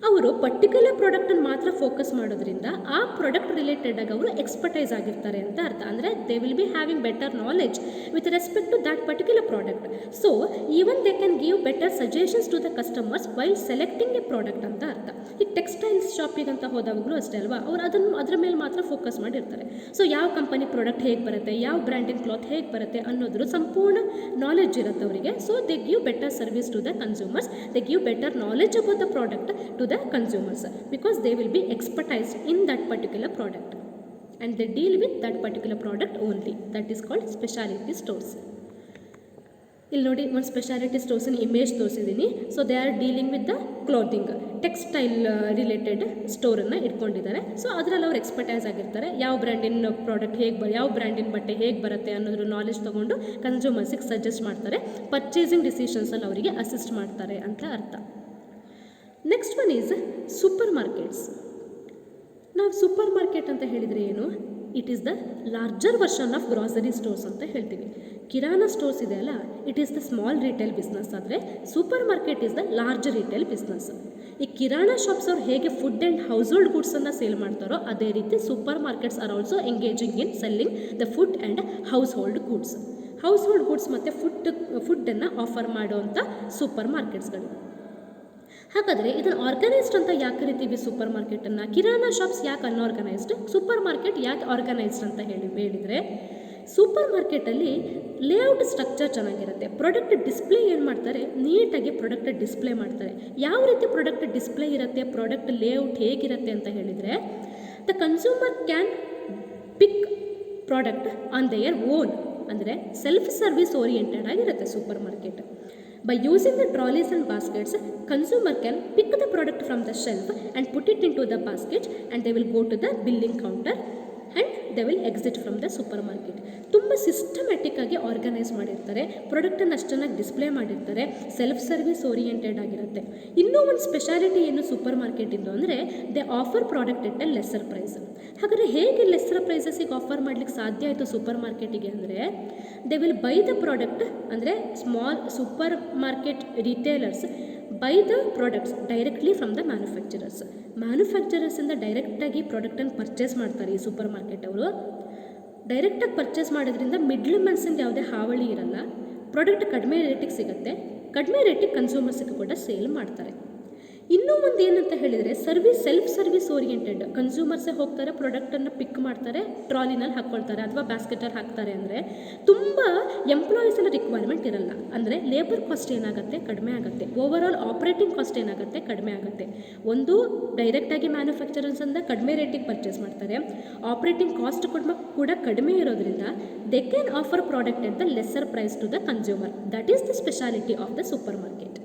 ಅವರು ಪರ್ಟಿಕ್ಯುಲರ್ ಪ್ರಾಡಕ್ಟನ್ನು ಮಾತ್ರ ಫೋಕಸ್ ಮಾಡೋದ್ರಿಂದ ಆ ಪ್ರಾಡಕ್ಟ್ ರಿಲೇಟೆಡ್ ಆಗಿ ಅವರು ಎಕ್ಸ್ಪರ್ಟೈಸ್ ಆಗಿರ್ತಾರೆ ಅಂತ ಅರ್ಥ. ಅಂದರೆ they will be having better knowledge with respect to that particular product. So even they can give better suggestions to the customers while selecting a product ಅಂತ ಅರ್ಥ. ಈ ಟೆಕ್ಸ್ಟೈಲ್ಸ್ ಶಾಪಿಗೆ ಅಂತ ಹೋದಾಗಲೂ ಅಷ್ಟೇ ಅಲ್ವಾ, ಅವರು ಅದರ ಮೇಲೆ ಮಾತ್ರ ಫೋಕಸ್ ಮಾಡಿರ್ತಾರೆ. ಸೊ ಯಾವ ಕಂಪನಿ ಪ್ರಾಡಕ್ಟ್ ಹೇಗೆ ಬರುತ್ತೆ, ಯಾವ ಬ್ರ್ಯಾಂಡಿನ ಕ್ಲಾತ್ ಹೇಗೆ ಬರುತ್ತೆ ಅನ್ನೋದ್ರ ಸಂಪೂರ್ಣ ನಾಲೆಡ್ಜ್ ಇರುತ್ತೆ ಅವರಿಗೆ. So they give better service to the consumers, they give better knowledge about the product to the consumers because they will be expertised in that particular product and they deal with that particular product only. That is called specialty stores. ಇಲ್ಲಿ ನೋಡಿ, ಒಂದು speciality ಸ್ಟೋರ್ಸಿನ image ತೋರಿಸಿದ್ದೀನಿ. So they are dealing with the clothing, textile related ಸ್ಟೋರನ್ನು ಇಟ್ಕೊಂಡಿದ್ದಾರೆ. So ಅದರಲ್ಲಿ ಅವ್ರು expertise ಆಗಿರ್ತಾರೆ. ಯಾವ ಬ್ರ್ಯಾಂಡಿನ ಪ್ರಾಡಕ್ಟ್ ಯಾವ ಬ್ರ್ಯಾಂಡಿನ ಬಟ್ಟೆ ಹೇಗೆ ಬರುತ್ತೆ ಅನ್ನೋದ್ರ ನಾಲೆಜ್ ತೊಗೊಂಡು ಕನ್ಸ್ಯೂಮರ್ಸಿಗೆ ಸಜೆಸ್ಟ್ ಮಾಡ್ತಾರೆ. ಪರ್ಚೇಸಿಂಗ್ ಡಿಸಿಷನ್ಸಲ್ಲಿ ಅವರಿಗೆ ಅಸಿಸ್ಟ್ ಮಾಡ್ತಾರೆ ಅಂತ ಅರ್ಥ. Next one is supermarkets. ನಾವು ಸೂಪರ್ ಮಾರ್ಕೆಟ್ ಅಂತ ಹೇಳಿದರೆ ಏನು? It is the larger version of grocery stores ಅಂತ ಹೇಳ್ತೀವಿ. ಕಿರಾನಾ ಸ್ಟೋರ್ಸ್ ಇದೆ ಅಲ್ಲ, it is the small retail business. ಆದರೆ supermarket is the large retail business. ಈ ಕಿರಾನಾ ಶಾಪ್ಸ್ ಅವ್ರು ಹೇಗೆ ಫುಡ್ ಆ್ಯಂಡ್ ಹೌಸ್ ಹೋಲ್ಡ್ ಗುಡ್ಸನ್ನು ಸೇಲ್ ಮಾಡ್ತಾರೋ ಅದೇ ರೀತಿ supermarkets are also engaging in selling the food and household goods. House hold goods ಮತ್ತು ಫುಡ್ಡನ್ನು ಆಫರ್ ಮಾಡುವಂಥ ಸೂಪರ್ ಮಾರ್ಕೆಟ್ಸ್ಗಳು. ಹಾಗಾದರೆ ಇದನ್ನು ಆರ್ಗನೈಸ್ಡ್ ಅಂತ ಯಾಕೆ ಕರಿತೀವಿ ಸೂಪರ್ ಮಾರ್ಕೆಟನ್ನು? ಕಿರಾನಾ ಶಾಪ್ಸ್ ಯಾಕೆ ಅನ್ಆರ್ಗನೈಸ್ಡ್, ಸೂಪರ್ ಮಾರ್ಕೆಟ್ ಯಾಕೆ ಆರ್ಗನೈಸ್ಡ್ ಅಂತ ಹೇಳಿದರೆ, ಸೂಪರ್ ಮಾರ್ಕೆಟಲ್ಲಿ ಲೇಔಟ್ ಸ್ಟ್ರಕ್ಚರ್ ಚೆನ್ನಾಗಿರುತ್ತೆ. ಪ್ರಾಡಕ್ಟ್ ಡಿಸ್ಪ್ಲೇ ಏನು ಮಾಡ್ತಾರೆ, ನೀಟಾಗಿ ಪ್ರಾಡಕ್ಟ್ ಡಿಸ್ಪ್ಲೇ ಮಾಡ್ತಾರೆ. ಯಾವ ರೀತಿ ಪ್ರಾಡಕ್ಟ್ ಡಿಸ್ಪ್ಲೇ ಇರುತ್ತೆ, ಪ್ರಾಡಕ್ಟ್ ಲೇಔಟ್ ಹೇಗಿರುತ್ತೆ ಅಂತ ಹೇಳಿದರೆ, the consumer can pick product on their own. ಅಂದರೆ ಸೆಲ್ಫ್ ಸರ್ವಿಸ್ ಓರಿಯೆಂಟೆಡ್ ಆಗಿರುತ್ತೆ super market. By using the trolleys and baskets, consumer can pick the product from the shelf and put it into the basket and they will go to the billing counter and they will exit from the supermarket. ತುಂಬ systematic ಆಗಿ organise ಮಾಡಿರ್ತಾರೆ, ಪ್ರಾಡಕ್ಟನ್ನು ಅಷ್ಟು ಚೆನ್ನಾಗಿ display ಮಾಡಿರ್ತಾರೆ, self service oriented ಆಗಿರುತ್ತೆ. ಇನ್ನೂ ಒಂದು ಸ್ಪೆಷಾಲಿಟಿ ಏನು ಸೂಪರ್ ಮಾರ್ಕೆಟಿಂದು ಅಂದರೆ, they offer product at a lesser price. ಹಾಗಾದರೆ ಹೇಗೆ ಲೆಸ್ಸರ್ ಪ್ರೈಸಸ್ಸಿಗೆ ಆಫರ್ ಮಾಡಲಿಕ್ಕೆ ಸಾಧ್ಯ ಆಯಿತು ಸೂಪರ್ ಮಾರ್ಕೆಟಿಗೆ ಅಂದರೆ, they will buy the product. ಅಂದರೆ small supermarket retailers buy the products directly from the ಮ್ಯಾನುಫ್ಯಾಕ್ಚರರ್ಸಿಂದ ಡೈರೆಕ್ಟಾಗಿ ಪ್ರಾಡಕ್ಟನ್ನು ಪರ್ಚೇಸ್ ಮಾಡ್ತಾರೆ. ಈ ಸೂಪರ್ ಮಾರ್ಕೆಟ್ ಅವರು ಡೈರೆಕ್ಟಾಗಿ ಪರ್ಚೇಸ್ ಮಾಡೋದ್ರಿಂದ ಮಿಡ್ಲ್ ಮ್ಯಾನ್ಸಿಂದ ಯಾವುದೇ ಹಾವಳಿ ಇರಲ್ಲ. ಪ್ರಾಡಕ್ಟ್ ಕಡಿಮೆ ರೇಟಿಗೆ ಸಿಗುತ್ತೆ, ಕಡಿಮೆ ರೇಟಿಗೆ ಕನ್ಸ್ಯೂಮರ್ಸಿಗೆ ಕೂಡ ಸೇಲ್ ಮಾಡ್ತಾರೆ. ಇನ್ನೂ ಒಂದು ಏನಂತ ಹೇಳಿದರೆ, ಸೆಲ್ಫ್ ಸರ್ವಿಸ್ ಓರಿಯೆಂಟೆಡ್. ಕನ್ಸ್ಯೂಮರ್ಸೇ ಹೋಗ್ತಾರೆ, ಪ್ರಾಡಕ್ಟನ್ನು ಪಿಕ್ ಮಾಡ್ತಾರೆ, ಟ್ರಾಲಿನಲ್ಲಿ ಹಾಕ್ಕೊಳ್ತಾರೆ ಅಥವಾ ಬ್ಯಾಸ್ಕೆಟಲ್ಲಿ ಹಾಕ್ತಾರೆ. ಅಂದರೆ ತುಂಬ ಎಂಪ್ಲಾಯೀಸಿನ ರಿಕ್ವೈರ್ಮೆಂಟ್ ಇರಲ್ಲ. ಅಂದರೆ ಲೇಬರ್ ಕಾಸ್ಟ್ ಏನಾಗುತ್ತೆ, ಕಡಿಮೆ ಆಗುತ್ತೆ. ಓವರಾಲ್ ಆಪ್ರೇಟಿಂಗ್ ಕಾಸ್ಟ್ ಏನಾಗುತ್ತೆ, ಕಡಿಮೆ ಆಗುತ್ತೆ. ಒಂದು ಡೈರೆಕ್ಟಾಗಿ ಮ್ಯಾನುಫ್ಯಾಕ್ಚರರ್ಸಿಂದ ಕಡಿಮೆ ರೇಟಿಗೆ ಪರ್ಚೇಸ್ ಮಾಡ್ತಾರೆ, ಆಪ್ರೇಟಿಂಗ್ ಕಾಸ್ಟ್ ಕೂಡ ಕಡಿಮೆ ಇರೋದ್ರಿಂದ they can offer product at the lesser price to the consumer. That is the speciality of the supermarket.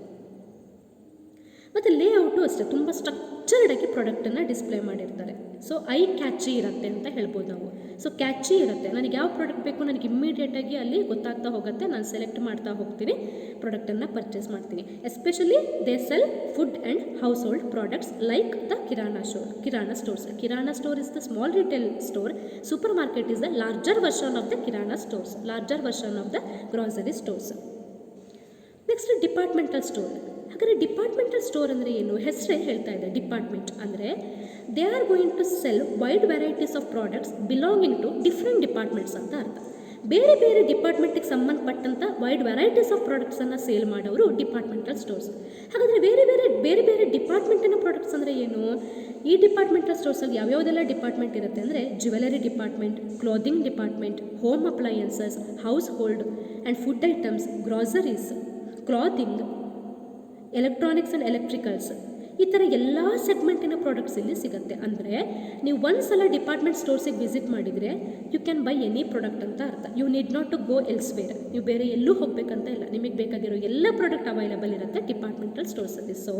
ಮತ್ತು ಲೇಔಟು ಅಷ್ಟೇ, ತುಂಬ ಸ್ಟ್ರಕ್ಚರ್ಡ್ ಆಗಿ ಪ್ರಾಡಕ್ಟನ್ನು ಡಿಸ್ಪ್ಲೇ ಮಾಡಿರ್ತಾರೆ. ಸೊ ಐ ಕ್ಯಾಚಿ ಇರುತ್ತೆ ಅಂತ ಹೇಳ್ಬೋದು ನಾವು. ಸೊ ಕ್ಯಾಚಿ ಇರುತ್ತೆ, ನನಗೆ ಯಾವ ಪ್ರಾಡಕ್ಟ್ ಬೇಕು ನನಗೆ ಇಮ್ಮಿಡಿಯೇಟಾಗಿ ಅಲ್ಲಿ ಗೊತ್ತಾಗ್ತಾ ಹೋಗುತ್ತೆ, ನಾನು ಸೆಲೆಕ್ಟ್ ಮಾಡ್ತಾ ಹೋಗ್ತೀನಿ, ಪ್ರಾಡಕ್ಟನ್ನು ಪರ್ಚೇಸ್ ಮಾಡ್ತೀನಿ. Especially they sell food and household products like the kirana stores. Kirana store is the small retail store. Supermarket is the larger version of the kirana stores, larger version of the grocery stores. Next departmental store. ಹಾಗಾದರೆ departmental store ಅಂದರೆ ಏನು? ಹೆಸರೇ ಹೇಳ್ತಾ ಇದೆ. Department ಅಂದರೆ they are going to sell wide varieties of products belonging to different departments ಅಂತ ಅರ್ಥ. ಬೇರೆ ಬೇರೆ ಡಿಪಾರ್ಟ್ಮೆಂಟಿಗೆ ಸಂಬಂಧಪಟ್ಟಂಥ ವೈಡ್ ವೆರೈಟೀಸ್ ಆಫ್ ಪ್ರಾಡಕ್ಟ್ಸನ್ನು ಸೇಲ್ ಮಾಡೋರು ಡಿಪಾರ್ಟ್ಮೆಂಟಲ್ ಸ್ಟೋರ್ಸ್. ಹಾಗಾದರೆ ಬೇರೆ ಬೇರೆ ಡಿಪಾರ್ಟ್ಮೆಂಟಿನ ಪ್ರಾಡಕ್ಟ್ಸ್ ಅಂದರೆ ಏನು? ಈ ಡಿಪಾರ್ಟ್ಮೆಂಟಲ್ ಸ್ಟೋರ್ಸಲ್ಲಿ ಯಾವ್ಯಾವುದೆಲ್ಲ ಡಿಪಾರ್ಟ್ಮೆಂಟ್ ಇರುತ್ತೆ ಅಂದರೆ, jewellery department, clothing department, home appliances, house hold and food items, groceries, clothing, electronics and electricals, ಈ ಥರ ಎಲ್ಲ ಸೆಗ್ಮೆಂಟಿನ ಪ್ರಾಡಕ್ಟ್ಸ್ ಇಲ್ಲಿ ಸಿಗುತ್ತೆ. ಅಂದರೆ ನೀವು ಒಂದು ಸಲ ಡಿಪಾರ್ಟ್ಮೆಂಟ್ ಸ್ಟೋರ್ಸಿಗೆ ವಿಸಿಟ್ ಮಾಡಿದರೆ you can buy any product ಅಂತ ಅರ್ಥ. You need not to go elsewhere. ನೀವು ಬೇರೆ ಎಲ್ಲೂ ಹೋಗಬೇಕಂತ ಇಲ್ಲ, ನಿಮಗೆ ಬೇಕಾಗಿರೋ ಎಲ್ಲ ಪ್ರಾಡಕ್ಟ್ ಅವೈಲಬಲ್ ಇರುತ್ತೆ ಡಿಪಾರ್ಟ್ಮೆಂಟಲ್ ಸ್ಟೋರ್ಸಲ್ಲಿ. So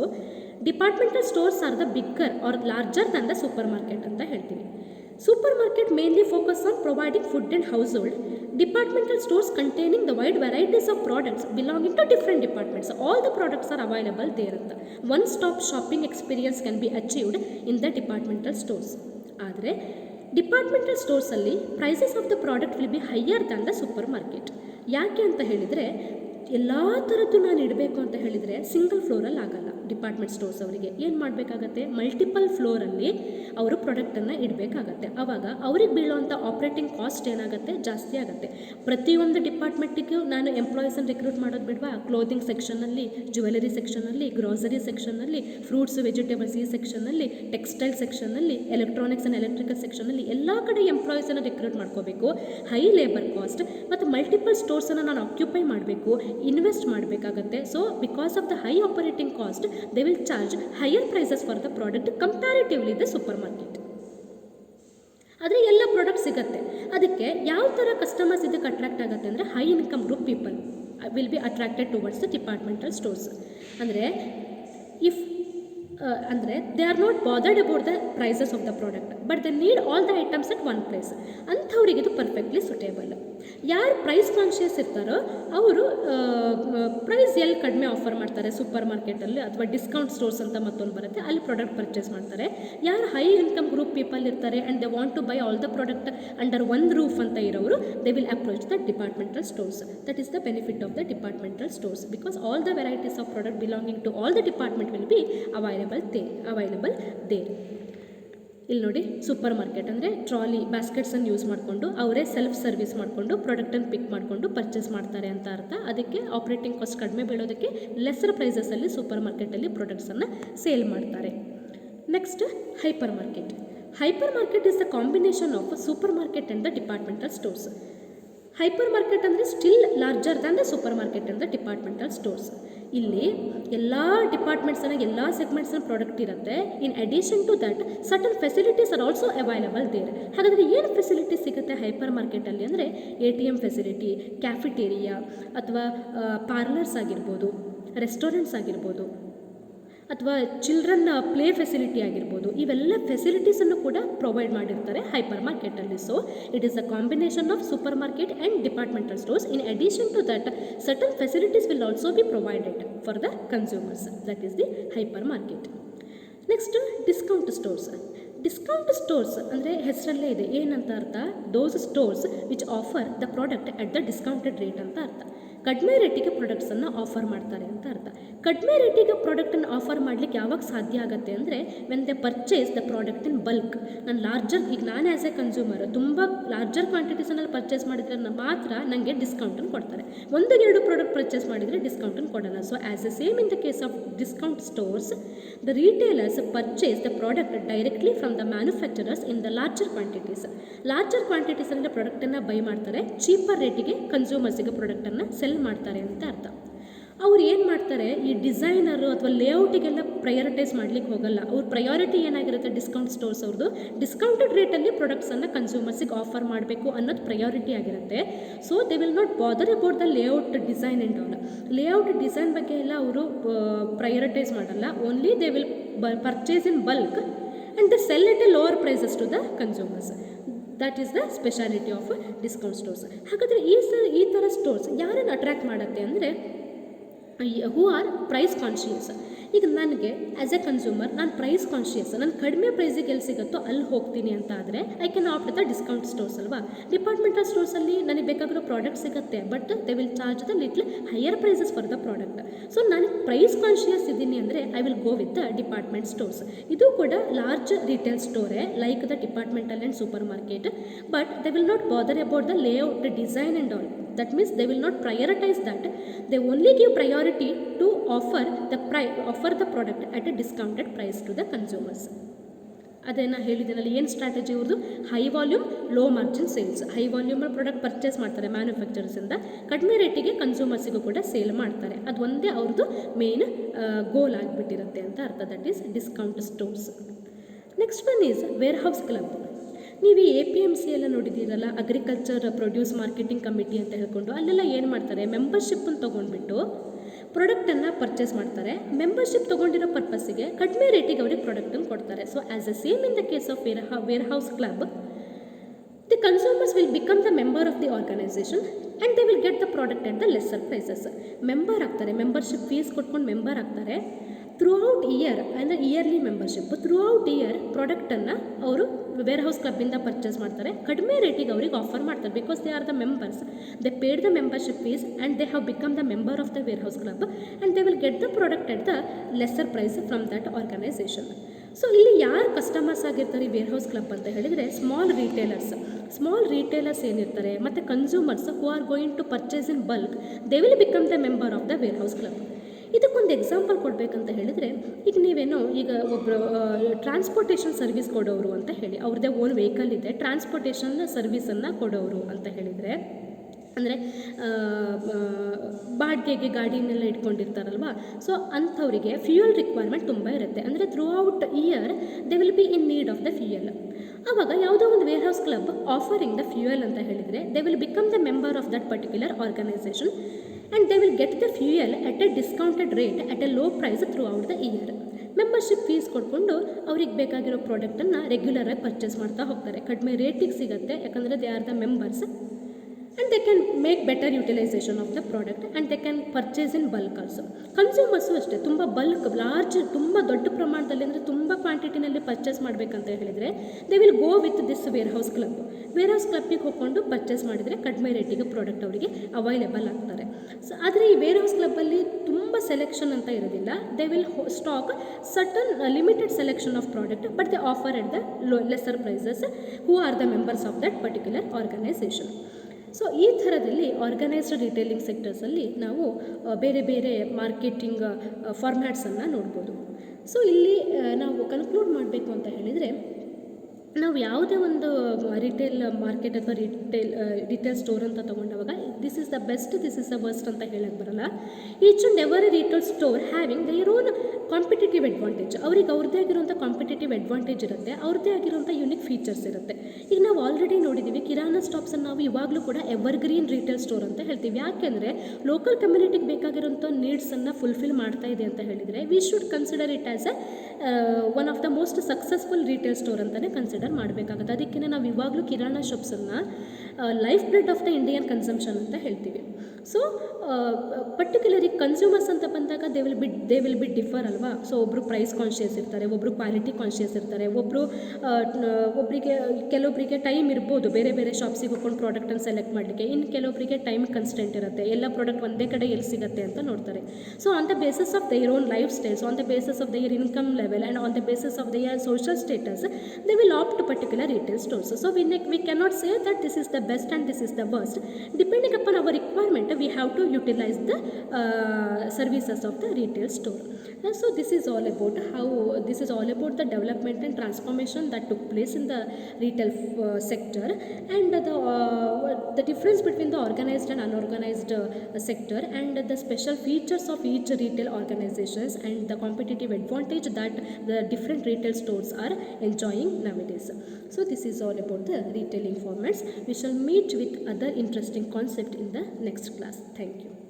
departmental stores are the bigger or larger than the supermarket ಅಂತ ಹೇಳ್ತೀವಿ. Super market mainly focus on providing food and household. Departmental stores containing the wide varieties of products belonging to different departments. All the products are available there. One-stop shopping experience can be achieved in the departmental stores. ಆದರೆ departmental ಸ್ಟೋರ್ಸಲ್ಲಿ prices of the product will be higher than the supermarket. ಯಾಕೆ ಅಂತ ಹೇಳಿದರೆ, ಎಲ್ಲ ಥರದ್ದು ನಾನು ಇಡಬೇಕು ಅಂತ ಹೇಳಿದರೆ ಸಿಂಗಲ್ ಫ್ಲೋರಲ್ಲಿ ಆಗಲ್ಲ. ಡಿಪಾರ್ಟ್ಮೆಂಟ್ ಸ್ಟೋರ್ಸ್ ಅವರಿಗೆ ಏನು ಮಾಡಬೇಕಾಗತ್ತೆ, ಮಲ್ಟಿಪಲ್ ಫ್ಲೋರಲ್ಲಿ ಅವರು ಪ್ರಾಡಕ್ಟನ್ನು ಇಡಬೇಕಾಗತ್ತೆ. ಆವಾಗ ಅವ್ರಿಗೆ ಬೀಳುವಂಥ ಆಪ್ರೇಟಿಂಗ್ ಕಾಸ್ಟ್ ಏನಾಗುತ್ತೆ, ಜಾಸ್ತಿ ಆಗುತ್ತೆ. ಪ್ರತಿಯೊಂದು ಡಿಪಾರ್ಟ್ಮೆಂಟಿಗೂ ನಾನು ಎಂಪ್ಲಾಯೀಸನ್ನು ರಿಕ್ರೂಟ್ ಮಾಡೋದು ಬಿಡವಾ, ಕ್ಲೋದಿಂಗ್ ಸೆಕ್ಷನಲ್ಲಿ, ಜ್ಯುವೆಲರಿ ಸೆಕ್ಷನಲ್ಲಿ, ಗ್ರಾಸರಿ ಸೆಕ್ಷನಲ್ಲಿ, ಫ್ರೂಟ್ಸ್ ವೆಜಿಟೇಬಲ್ಸ್ ಈ ಸೆಕ್ಷನಲ್ಲಿ, ಟೆಕ್ಸ್ಟೈಲ್ ಸೆಕ್ಷನಲ್ಲಿ, ಎಲೆಕ್ಟ್ರಾನಿಕ್ಸ್ ಆ್ಯಂಡ್ ಎಲೆಕ್ಟ್ರಿಕಲ್ ಸೆಕ್ಷನಲ್ಲಿ ಎಲ್ಲ ಕಡೆ ಎಂಪ್ಲಾಯೀಸನ್ನು ರಿಕ್ರೂಟ್ ಮಾಡ್ಕೋಬೇಕು. ಹೈ ಲೇಬರ್ ಕಾಸ್ಟ್ ಮತ್ತು ಮಲ್ಟಿಪಲ್ ಸ್ಟೋರ್ಸನ್ನು ನಾನು ಆಕ್ಯುಪೈ ಮಾಡಬೇಕು, ಇನ್ವೆಸ್ಟ್ ಮಾಡಬೇಕಾಗತ್ತೆ. So because of the high operating cost they will charge higher prices for the product comparatively the supermarket. ಆದರೆ ಎಲ್ಲ ಪ್ರಾಡಕ್ಟ್ ಸಿಗುತ್ತೆ. ಅದಕ್ಕೆ ಯಾವ ಥರ ಕಸ್ಟಮರ್ಸ್ ಇದಕ್ಕೆ ಅಟ್ರಾಕ್ಟ್ ಆಗುತ್ತೆ ಅಂದರೆ, high income group people will be attracted towards the departmental stores. ಅಂದರೆ they are not bothered about the prices of the product, but they need all the items at one place. ಅಂಥವ್ರಿಗೆ ಇದು perfectly suitable. ಯಾರು price conscious ಇರ್ತಾರೋ ಅವರು price ಎಲ್ಲಿ ಕಡಿಮೆ offer ಮಾಡ್ತಾರೆ super ಮಾರ್ಕೆಟಲ್ಲಿ ಅಥವಾ ಡಿಸ್ಕೌಂಟ್ ಸ್ಟೋರ್ಸ್ ಅಂತ ಮತ್ತೊಂದು ಬರುತ್ತೆ, ಅಲ್ಲಿ ಪ್ರಾಡಕ್ಟ್ ಪರ್ಚೇಸ್ ಮಾಡ್ತಾರೆ. ಯಾರು ಹೈ ಇನ್ಕಮ್ ಗ್ರೂಪ್ ಪೀಪಲ್ ಇರ್ತಾರೆ and they want to buy all the product under one roof ಅಂತ ಇರೋರು, they will approach the departmental stores. That is the benefit of the departmental stores, because all the varieties of product belonging to all the department will be available there. ಇಲ್ಲಿ ನೋಡಿ, supermarket ಅಂದರೆ trolley ಬ್ಯಾಸ್ಕೆಟ್ಸನ್ನು use ಮಾಡಿಕೊಂಡು ಅವರೇ self service ಮಾಡಿಕೊಂಡು ಪ್ರಾಡಕ್ಟನ್ನು ಪಿಕ್ ಮಾಡಿಕೊಂಡು purchase ಮಾಡ್ತಾರೆ ಅಂತ ಅರ್ಥ. ಅದಕ್ಕೆ ಆಪ್ರೇಟಿಂಗ್ ಕಾಸ್ಟ್ ಕಡಿಮೆ ಬೀಳೋದಕ್ಕೆ ಲೆಸ್ಸರ್ ಪ್ರೈಸಸಲ್ಲಿ ಸೂಪರ್ ಮಾರ್ಕೆಟಲ್ಲಿ ಪ್ರಾಡಕ್ಟ್ಸನ್ನು ಸೇಲ್ ಮಾಡ್ತಾರೆ. Next, hypermarket. Hypermarket is the combination of supermarket and the departmental stores. Hypermarket ಅಂದರೆ still larger than the supermarket and the departmental stores. ಇಲ್ಲಿ ಎಲ್ಲ ಡಿಪಾರ್ಟ್ಮೆಂಟ್ಸನ್ನ ಎಲ್ಲ ಸೆಗ್ಮೆಂಟ್ಸ್ನ ಪ್ರಾಡಕ್ಟ್ ಇರುತ್ತೆ. In addition to that certain facilities are also available there. ಹಾಗಾದರೆ ಏನು facilities ಸಿಗುತ್ತೆ ಹೈಪರ್ ಮಾರ್ಕೆಟಲ್ಲಿ ಅಂದರೆ, ATM ಫೆಸಿಲಿಟಿ, ಕ್ಯಾಫಿಟೇರಿಯಾ ಅಥವಾ ಪಾರ್ಲರ್ಸ್ ಆಗಿರ್ಬೋದು, ರೆಸ್ಟೋರೆಂಟ್ಸ್ ಆಗಿರ್ಬೋದು, ಅಥವಾ ಚಿಲ್ಡ್ರನ್ ಪ್ಲೇ ಫೆಸಿಲಿಟಿ ಆಗಿರ್ಬೋದು, ಇವೆಲ್ಲ ಫೆಸಿಲಿಟೀಸನ್ನು ಕೂಡ ಪ್ರೊವೈಡ್ ಮಾಡಿರ್ತಾರೆ ಹೈಪರ್ ಮಾರ್ಕೆಟಲ್ಲಿ. So it is a combination of supermarket and departmental stores. In addition to that certain facilities will also be provided for the consumers. That is the hypermarket. Next, discount stores. Discount stores ಅಂದರೆ ಹೆಸರಲ್ಲೇ ಇದೆ, ಏನಂತ ಅರ್ಥ, those stores which offer the product at the discounted rate ಅಂತ ಅರ್ಥ. ಕಡಿಮೆ ರೇಟಿಗೆ ಪ್ರಾಡಕ್ಟ್ಸನ್ನು offer ಮಾಡ್ತಾರೆ ಅಂತ ಅರ್ಥ. ಕಡಿಮೆ ರೇಟಿಗೆ ಪ್ರಾಡಕ್ಟನ್ನು ಆಫರ್ ಮಾಡಲಿಕ್ಕೆ ಯಾವಾಗ ಸಾಧ್ಯ ಆಗುತ್ತೆ ಅಂದರೆ, when they purchase the product in bulk. ಈಗ ನಾನು ಆ್ಯಸ್ ಎ ಕನ್ಸ್ಯೂಮರ್ ತುಂಬ ಲಾರ್ಜರ್ ಕ್ವಾಂಟಿಟೀಸನ್ನಲ್ಲಿ ಪರ್ಚೇಸ್ ಮಾಡಿದ್ರೆ ಮಾತ್ರ ನನಗೆ ಡಿಸ್ಕೌಂಟನ್ನು ಕೊಡ್ತಾರೆ. 1-2 ಪ್ರಾಡಕ್ಟ್ ಪರ್ಚೇಸ್ ಮಾಡಿದರೆ ಡಿಸ್ಕೌಂಟನ್ನು ಕೊಡೋಲ್ಲ. So as a same in the case of discount stores, the retailers purchase the product directly from the manufacturers in the larger quantities. Larger ಕ್ವಾಂಟಿಟೀಸಲ್ಲಿ ಪ್ರಾಡಕ್ಟನ್ನು ಬೈ ಮಾಡ್ತಾರೆ, ಚೀಪರ್ ರೇಟಿಗೆ ಕನ್ಸ್ಯೂಮರ್ಸಿಗೆ ಪ್ರಾಡಕ್ಟನ್ನು ಸೆಲ್ ಮಾಡ್ತಾರೆ ಅಂತ ಅರ್ಥ. ಅವ್ರು ಏನು ಮಾಡ್ತಾರೆ, ಈ ಡಿಸೈನರು ಅಥವಾ ಲೇಔಟಿಗೆಲ್ಲ ಪ್ರಯಾರಿಟೈಸ್ ಮಾಡಲಿಕ್ಕೆ ಹೋಗಲ್ಲ. ಅವ್ರ ಪ್ರಯಾರಿಟಿ ಏನಾಗಿರುತ್ತೆ, ಡಿಸ್ಕೌಂಟ್ ಸ್ಟೋರ್ಸ್ ಅವ್ರದ್ದು ಡಿಸ್ಕೌಂಟೆಡ್ ರೇಟಲ್ಲಿ ಪ್ರಾಡಕ್ಟ್ಸನ್ನು ಕನ್ಸ್ಯೂಮರ್ಸಿಗೆ ಆಫರ್ ಮಾಡಬೇಕು ಅನ್ನೋದು ಪ್ರಯಾರಿಟಿ ಆಗಿರುತ್ತೆ. So they will not bother about the layout design and all. Layout design ಬಗ್ಗೆ ಎಲ್ಲ ಅವರು ಪ್ರಯಾರಿಟೈಸ್ ಮಾಡಲ್ಲ. Only they will purchase in bulk and they sell at a lower prices to the consumers. That is the speciality of discount stores. ಹಾಗಾದರೆ ಈ ಥರ stores ಯಾರನ್ನು attract ಮಾಡುತ್ತೆ ಅಂದರೆ, ಹೂ ಆರ್ ಪ್ರೈಸ್ ಕಾನ್ಷಿಯಸ್. ಈಗ ನನಗೆ ಆ್ಯಸ್ ಎ ಕನ್ಸ್ಯೂಮರ್ ನಾನು price conscious, ನಾನು ಕಡಿಮೆ ಪ್ರೈಸಿಗೆ ಎಲ್ಲಿ ಸಿಗುತ್ತೋ ಅಲ್ಲಿ ಹೋಗ್ತೀನಿ ಅಂತ ಆದರೆ I can opt the discount stores ಅಲ್ವಾ. ಡಿಪಾರ್ಟ್ಮೆಂಟಲ್ ಸ್ಟೋರ್ಸಲ್ಲಿ ನನಗೆ ಬೇಕಾಗಿರೋ ಪ್ರಾಡಕ್ಟ್ ಸಿಗುತ್ತೆ, but they will charge the little higher prices for the product. So ನಾನು ಪ್ರೈಸ್ ಕಾನ್ಷಿಯಸ್ ಇದ್ದೀನಿ ಅಂದರೆ I will go with the department stores. ಇದು ಕೂಡ ಲಾರ್ಜ್ ರಿಟೇಲ್ ಸ್ಟೋರೇ like the departmental and supermarket, but they will not bother about the layout, the design and all. That means they will not prioritize that. They only give priority to offer the product at a discounted price to the consumers. ಅದೇನ ಹೇಳಿದ್ದೀನಲ್ಲ, ಏನು strategy ಅವ್ರದ್ದು, high volume low margin sales. High ವಾಲ್ಯೂಮಲ್ಲಿ product purchase ಮಾಡ್ತಾರೆ ಮ್ಯಾನುಫ್ಯಾಕ್ಚರ್ಸಿಂದ, ಕಡಿಮೆ ರೇಟಿಗೆ ಕನ್ಸ್ಯೂಮರ್ಸಿಗೂ ಕೂಡ sale ಮಾಡ್ತಾರೆ. ಅದು ಒಂದೇ ಅವ್ರದ್ದು ಮೇನ್ ಗೋಲ್ ಆಗಿಬಿಟ್ಟಿರುತ್ತೆ ಅಂತ ಅರ್ಥ. That is discount stores. Next one is where house club. ನೀವು ಈ APMC ಎಲ್ಲ ನೋಡಿದ್ದೀರಲ್ಲ, ಅಗ್ರಿಕಲ್ಚರ್ ಪ್ರೊಡ್ಯೂಸ್ ಮಾರ್ಕೆಟಿಂಗ್ ಕಮಿಟಿ ಅಂತ ಹೇಳ್ಕೊಂಡು, ಅಲ್ಲೆಲ್ಲ ಏನು ಮಾಡ್ತಾರೆ, ಮೆಂಬರ್ಶಿಪ್ಪನ್ನು ತೊಗೊಂಡ್ಬಿಟ್ಟು ಪ್ರಾಡಕ್ಟನ್ನು ಪರ್ಚೇಸ್ ಮಾಡ್ತಾರೆ. ಮೆಂಬರ್ಶಿಪ್ ತೊಗೊಂಡಿರೋ ಪರ್ಪಸ್ಸಿಗೆ ಕಡಿಮೆ ರೇಟಿಗೆ ಅವ್ರಿಗೆ ಪ್ರಾಡಕ್ಟನ್ನು ಕೊಡ್ತಾರೆ. So as a same in the case of warehouse club, the consumers will become the member of the organisation and they will get the product at the lesser prices. Member ಆಗ್ತಾರೆ, membership fees ಕೊಟ್ಕೊಂಡು member ಆಗ್ತಾರೆ. Throughout year ಅಂದರೆ yearly membership throughout year ಪ್ರಾಡಕ್ಟನ್ನು ಅವರು wear house ಕ್ಲಬ್ಬಿಂದ purchase ಮಾಡ್ತಾರೆ, ಕಡಿಮೆ ರೇಟಿಗೆ ಅವ್ರಿಗೆ ಆಫರ್ ಮಾಡ್ತಾರೆ. Because they are the members, they paid the membership fees and they have become the member of the warehouse club and they will get the product at the lesser price from that organisation. So ಇಲ್ಲಿ ಯಾರು customers ಆಗಿರ್ತಾರೆ ಈ wear house club ಅಂತ ಹೇಳಿದರೆ small retailers ಏನಿರ್ತಾರೆ ಮತ್ತು consumers who are going to purchase in bulk, they will become the member of the warehouse club. ಇದಕ್ಕೊಂದು example ಕೊಡಬೇಕಂತ ಹೇಳಿದರೆ, ಈಗ ನೀವೇನೋ ಈಗ ಒಬ್ಬರು ಟ್ರಾನ್ಸ್ಪೋರ್ಟೇಷನ್ ಸರ್ವಿಸ್ ಕೊಡೋರು ಅಂತ ಹೇಳಿ, ಅವ್ರದ್ದೇ ಓನ್ ವೆಹಿಕಲ್ ಇದೆ, ಟ್ರಾನ್ಸ್ಪೋರ್ಟೇಷನ್ ಸರ್ವಿಸನ್ನು ಕೊಡೋರು ಅಂತ ಹೇಳಿದರೆ, ಅಂದರೆ ಬಾಡಿಗೆಗೆ ಗಾಡಿನೆಲ್ಲ ಇಟ್ಕೊಂಡಿರ್ತಾರಲ್ವ, ಸೊ ಅಂಥವರಿಗೆ ಫ್ಯೂಯಲ್ ರಿಕ್ವೈರ್ಮೆಂಟ್ ತುಂಬ ಇರುತ್ತೆ. ಅಂದರೆ throughout year they will be in need of the fuel. ಆವಾಗ ಯಾವುದೋ ಒಂದು warehouse club offering the fuel ಅಂತ ಹೇಳಿದರೆ, they will become the member of that particular organisation and they will get the fuel at a discounted rate at a low price through out the year. Membership fees ಕೊಟ್ಕೊಂಡು ಅವ್ರಿಗೆ ಬೇಕಾಗಿರೋ ಪ್ರಾಡಕ್ಟನ್ನು ರೆಗ್ಯುಲರಾಗಿ purchase ಮಾಡ್ತಾ ಹೋಗ್ತಾರೆ. ಕಡಿಮೆ ರೇಟಿಗೆ ಸಿಗುತ್ತೆ, ಯಾಕಂದರೆ they are the members and they can make better utilization of the product and they can purchase in bulk also. Consumers ಅಷ್ಟೇ, ತುಂಬ ಬಲ್ಕ್ ಲಾರ್ಜ್ ತುಂಬ ದೊಡ್ಡ ಪ್ರಮಾಣದಲ್ಲಿ ಅಂದರೆ ತುಂಬ ಕ್ವಾಂಟಿಟಿನಲ್ಲಿ ಪರ್ಚೇಸ್ ಮಾಡಬೇಕಂತ ಹೇಳಿದರೆ they will go with this warehouse ಕ್ಲಬ್ಬಿಗೆ ಹೋಗ್ಕೊಂಡು ಪರ್ಚೇಸ್ ಮಾಡಿದರೆ ಕಡಿಮೆ ರೇಟಿಗೆ ಪ್ರಾಡಕ್ಟ್ ಅವರಿಗೆ ಅವೈಲೇಬಲ್ ಆಗ್ತಾರೆ. ಸೊ ಆದರೆ ಈ ವೇರ್ ಹೌಸ್ ಕ್ಲಬ್ಬಲ್ಲಿ ತುಂಬ ಸೆಲೆಕ್ಷನ್ ಅಂತ ಇರೋದಿಲ್ಲ. They will stock certain limited selection of product but they offer at the lesser prices who are the members of that particular organisation. So ಈ ಥರದಲ್ಲಿ ಆರ್ಗನೈಸ್ಡ್ ರಿಟೇಲಿಂಗ್ ಸೆಕ್ಟರ್ಸಲ್ಲಿ ನಾವು ಬೇರೆ ಬೇರೆ ಮಾರ್ಕೆಟಿಂಗ್ ಫಾರ್ಮ್ಯಾಟ್ಸನ್ನು ನೋಡ್ಬೋದು. ಸೊ ಇಲ್ಲಿ ನಾವು ಕನ್ಕ್ಲೂಡ್ ಮಾಡಬೇಕು ಅಂತ ಹೇಳಿದರೆ, ನಾವು ಯಾವುದೇ ಒಂದು ರಿಟೇಲ್ ಮಾರ್ಕೆಟ್ ಅಥವಾ ರಿಟೇಲ್ ಸ್ಟೋರ್ ಅಂತ ತೊಗೊಂಡಾಗ this is the best, this is the worst ಅಂತ ಹೇಳಕ್ಕೆ ಬರಲ್ಲ. Each and every retail store having their own competitive advantage. ಅವ್ರಿಗೆ ಅವ್ರದ್ದೇ ಆಗಿರುವಂಥ ಕಾಂಪಿಟೇಟಿವ್ ಅಡ್ವಾಂಟೇಜ್ ಇರುತ್ತೆ, ಅವ್ರದ್ದೇ ಆಗಿರುವಂಥ ಯುನಿಕ್ ಫೀಚರ್ಸ್ ಇರುತ್ತೆ. ಈಗ ನಾವು ಆಲ್ರೆಡಿ ನೋಡಿದ್ದೀವಿ, ಕಿರಾನಾ ಸ್ಟಾಪ್ಸನ್ನು ನಾವು ಇವಾಗಲೂ ಕೂಡ ಎವರ್ಗ್ರೀನ್ ರಿಟೇಲ್ ಸ್ಟೋರ್ ಅಂತ ಹೇಳ್ತೀವಿ. ಯಾಕೆಂದರೆ ಲೋಕಲ್ ಕಮ್ಯುನಿಟಿಗೆ ಬೇಕಾಗಿರುವಂಥ ನೀಡ್ಸನ್ನು ಫುಲ್ಫಿಲ್ ಮಾಡ್ತಾ ಇದೆ ಅಂತ ಹೇಳಿದರೆ we should consider it as one of the most successful retail store ಅಂತಲೇ ಕನ್ಸಿಡರ್ ಮಾಡಬೇಕಾಗುತ್ತೆ. ಅದಕ್ಕೆ ನಾವು ಇವಾಗಲೂ ಕಿರಾಣಾ ಶಾಪ್ಸನ್ನು lifeblood of the Indian consumption ಅಂತ ಹೇಳ್ತೀವಿ. ಸೊ ಪರ್ಟಿಕ್ಯುಲರಿ ಕನ್ಸ್ಯೂಮರ್ಸ್ ಅಂತ ಬಂದಾಗ ದೇ ವಿಲ್ ಬಿ ಡಿಫರ್ ಅಲ್ವಾ. ಸೊ ಒಬ್ಬರು ಪ್ರೈಸ್ ಕಾನ್ಷಿಯಸ್ ಇರ್ತಾರೆ, ಒಬ್ಬರು ಕ್ವಾಲಿಟಿ ಕಾನ್ಷಿಯಸ್ ಇರ್ತಾರೆ, ಕೆಲವೊಬ್ಬರಿಗೆ ಟೈಮ್ ಇರ್ಬೋದು ಬೇರೆ ಬೇರೆ ಶಾಪ್ಸಿಗೆ ಹೋಗ್ಕೊಂಡು ಪ್ರಾಡಕ್ಟನ್ನು ಸೆಲೆಕ್ಟ್ ಮಾಡಲಿಕ್ಕೆ, ಇನ್ನು ಕೆಲವೊಬ್ಬರಿಗೆ ಟೈಮ್ ಕನ್ಸ್ಟೆಂಟ್ ಇರುತ್ತೆ, ಎಲ್ಲ ಪ್ರಾಡಕ್ಟ್ ಒಂದೇ ಕಡೆ ಎಲ್ಲಿ ಸಿಗುತ್ತೆ ಅಂತ ನೋಡ್ತಾರೆ. So on the basis of their own lifestyles, on the basis of their income level and on the basis of their social status they will opt particular retail stores. So we cannot say that this is the best and this is the worst. Depending upon our requirement, we have to utilize the services of the retail store. So this is all about the development and transformation that took place in the retail sector and the difference between the organized and unorganized sector and the special features of each retail organizations and the competitive advantage that the different retail stores are enjoying nowadays. So this is all about the retailing formats. We shall meet with other interesting concept in the next class. Thank you.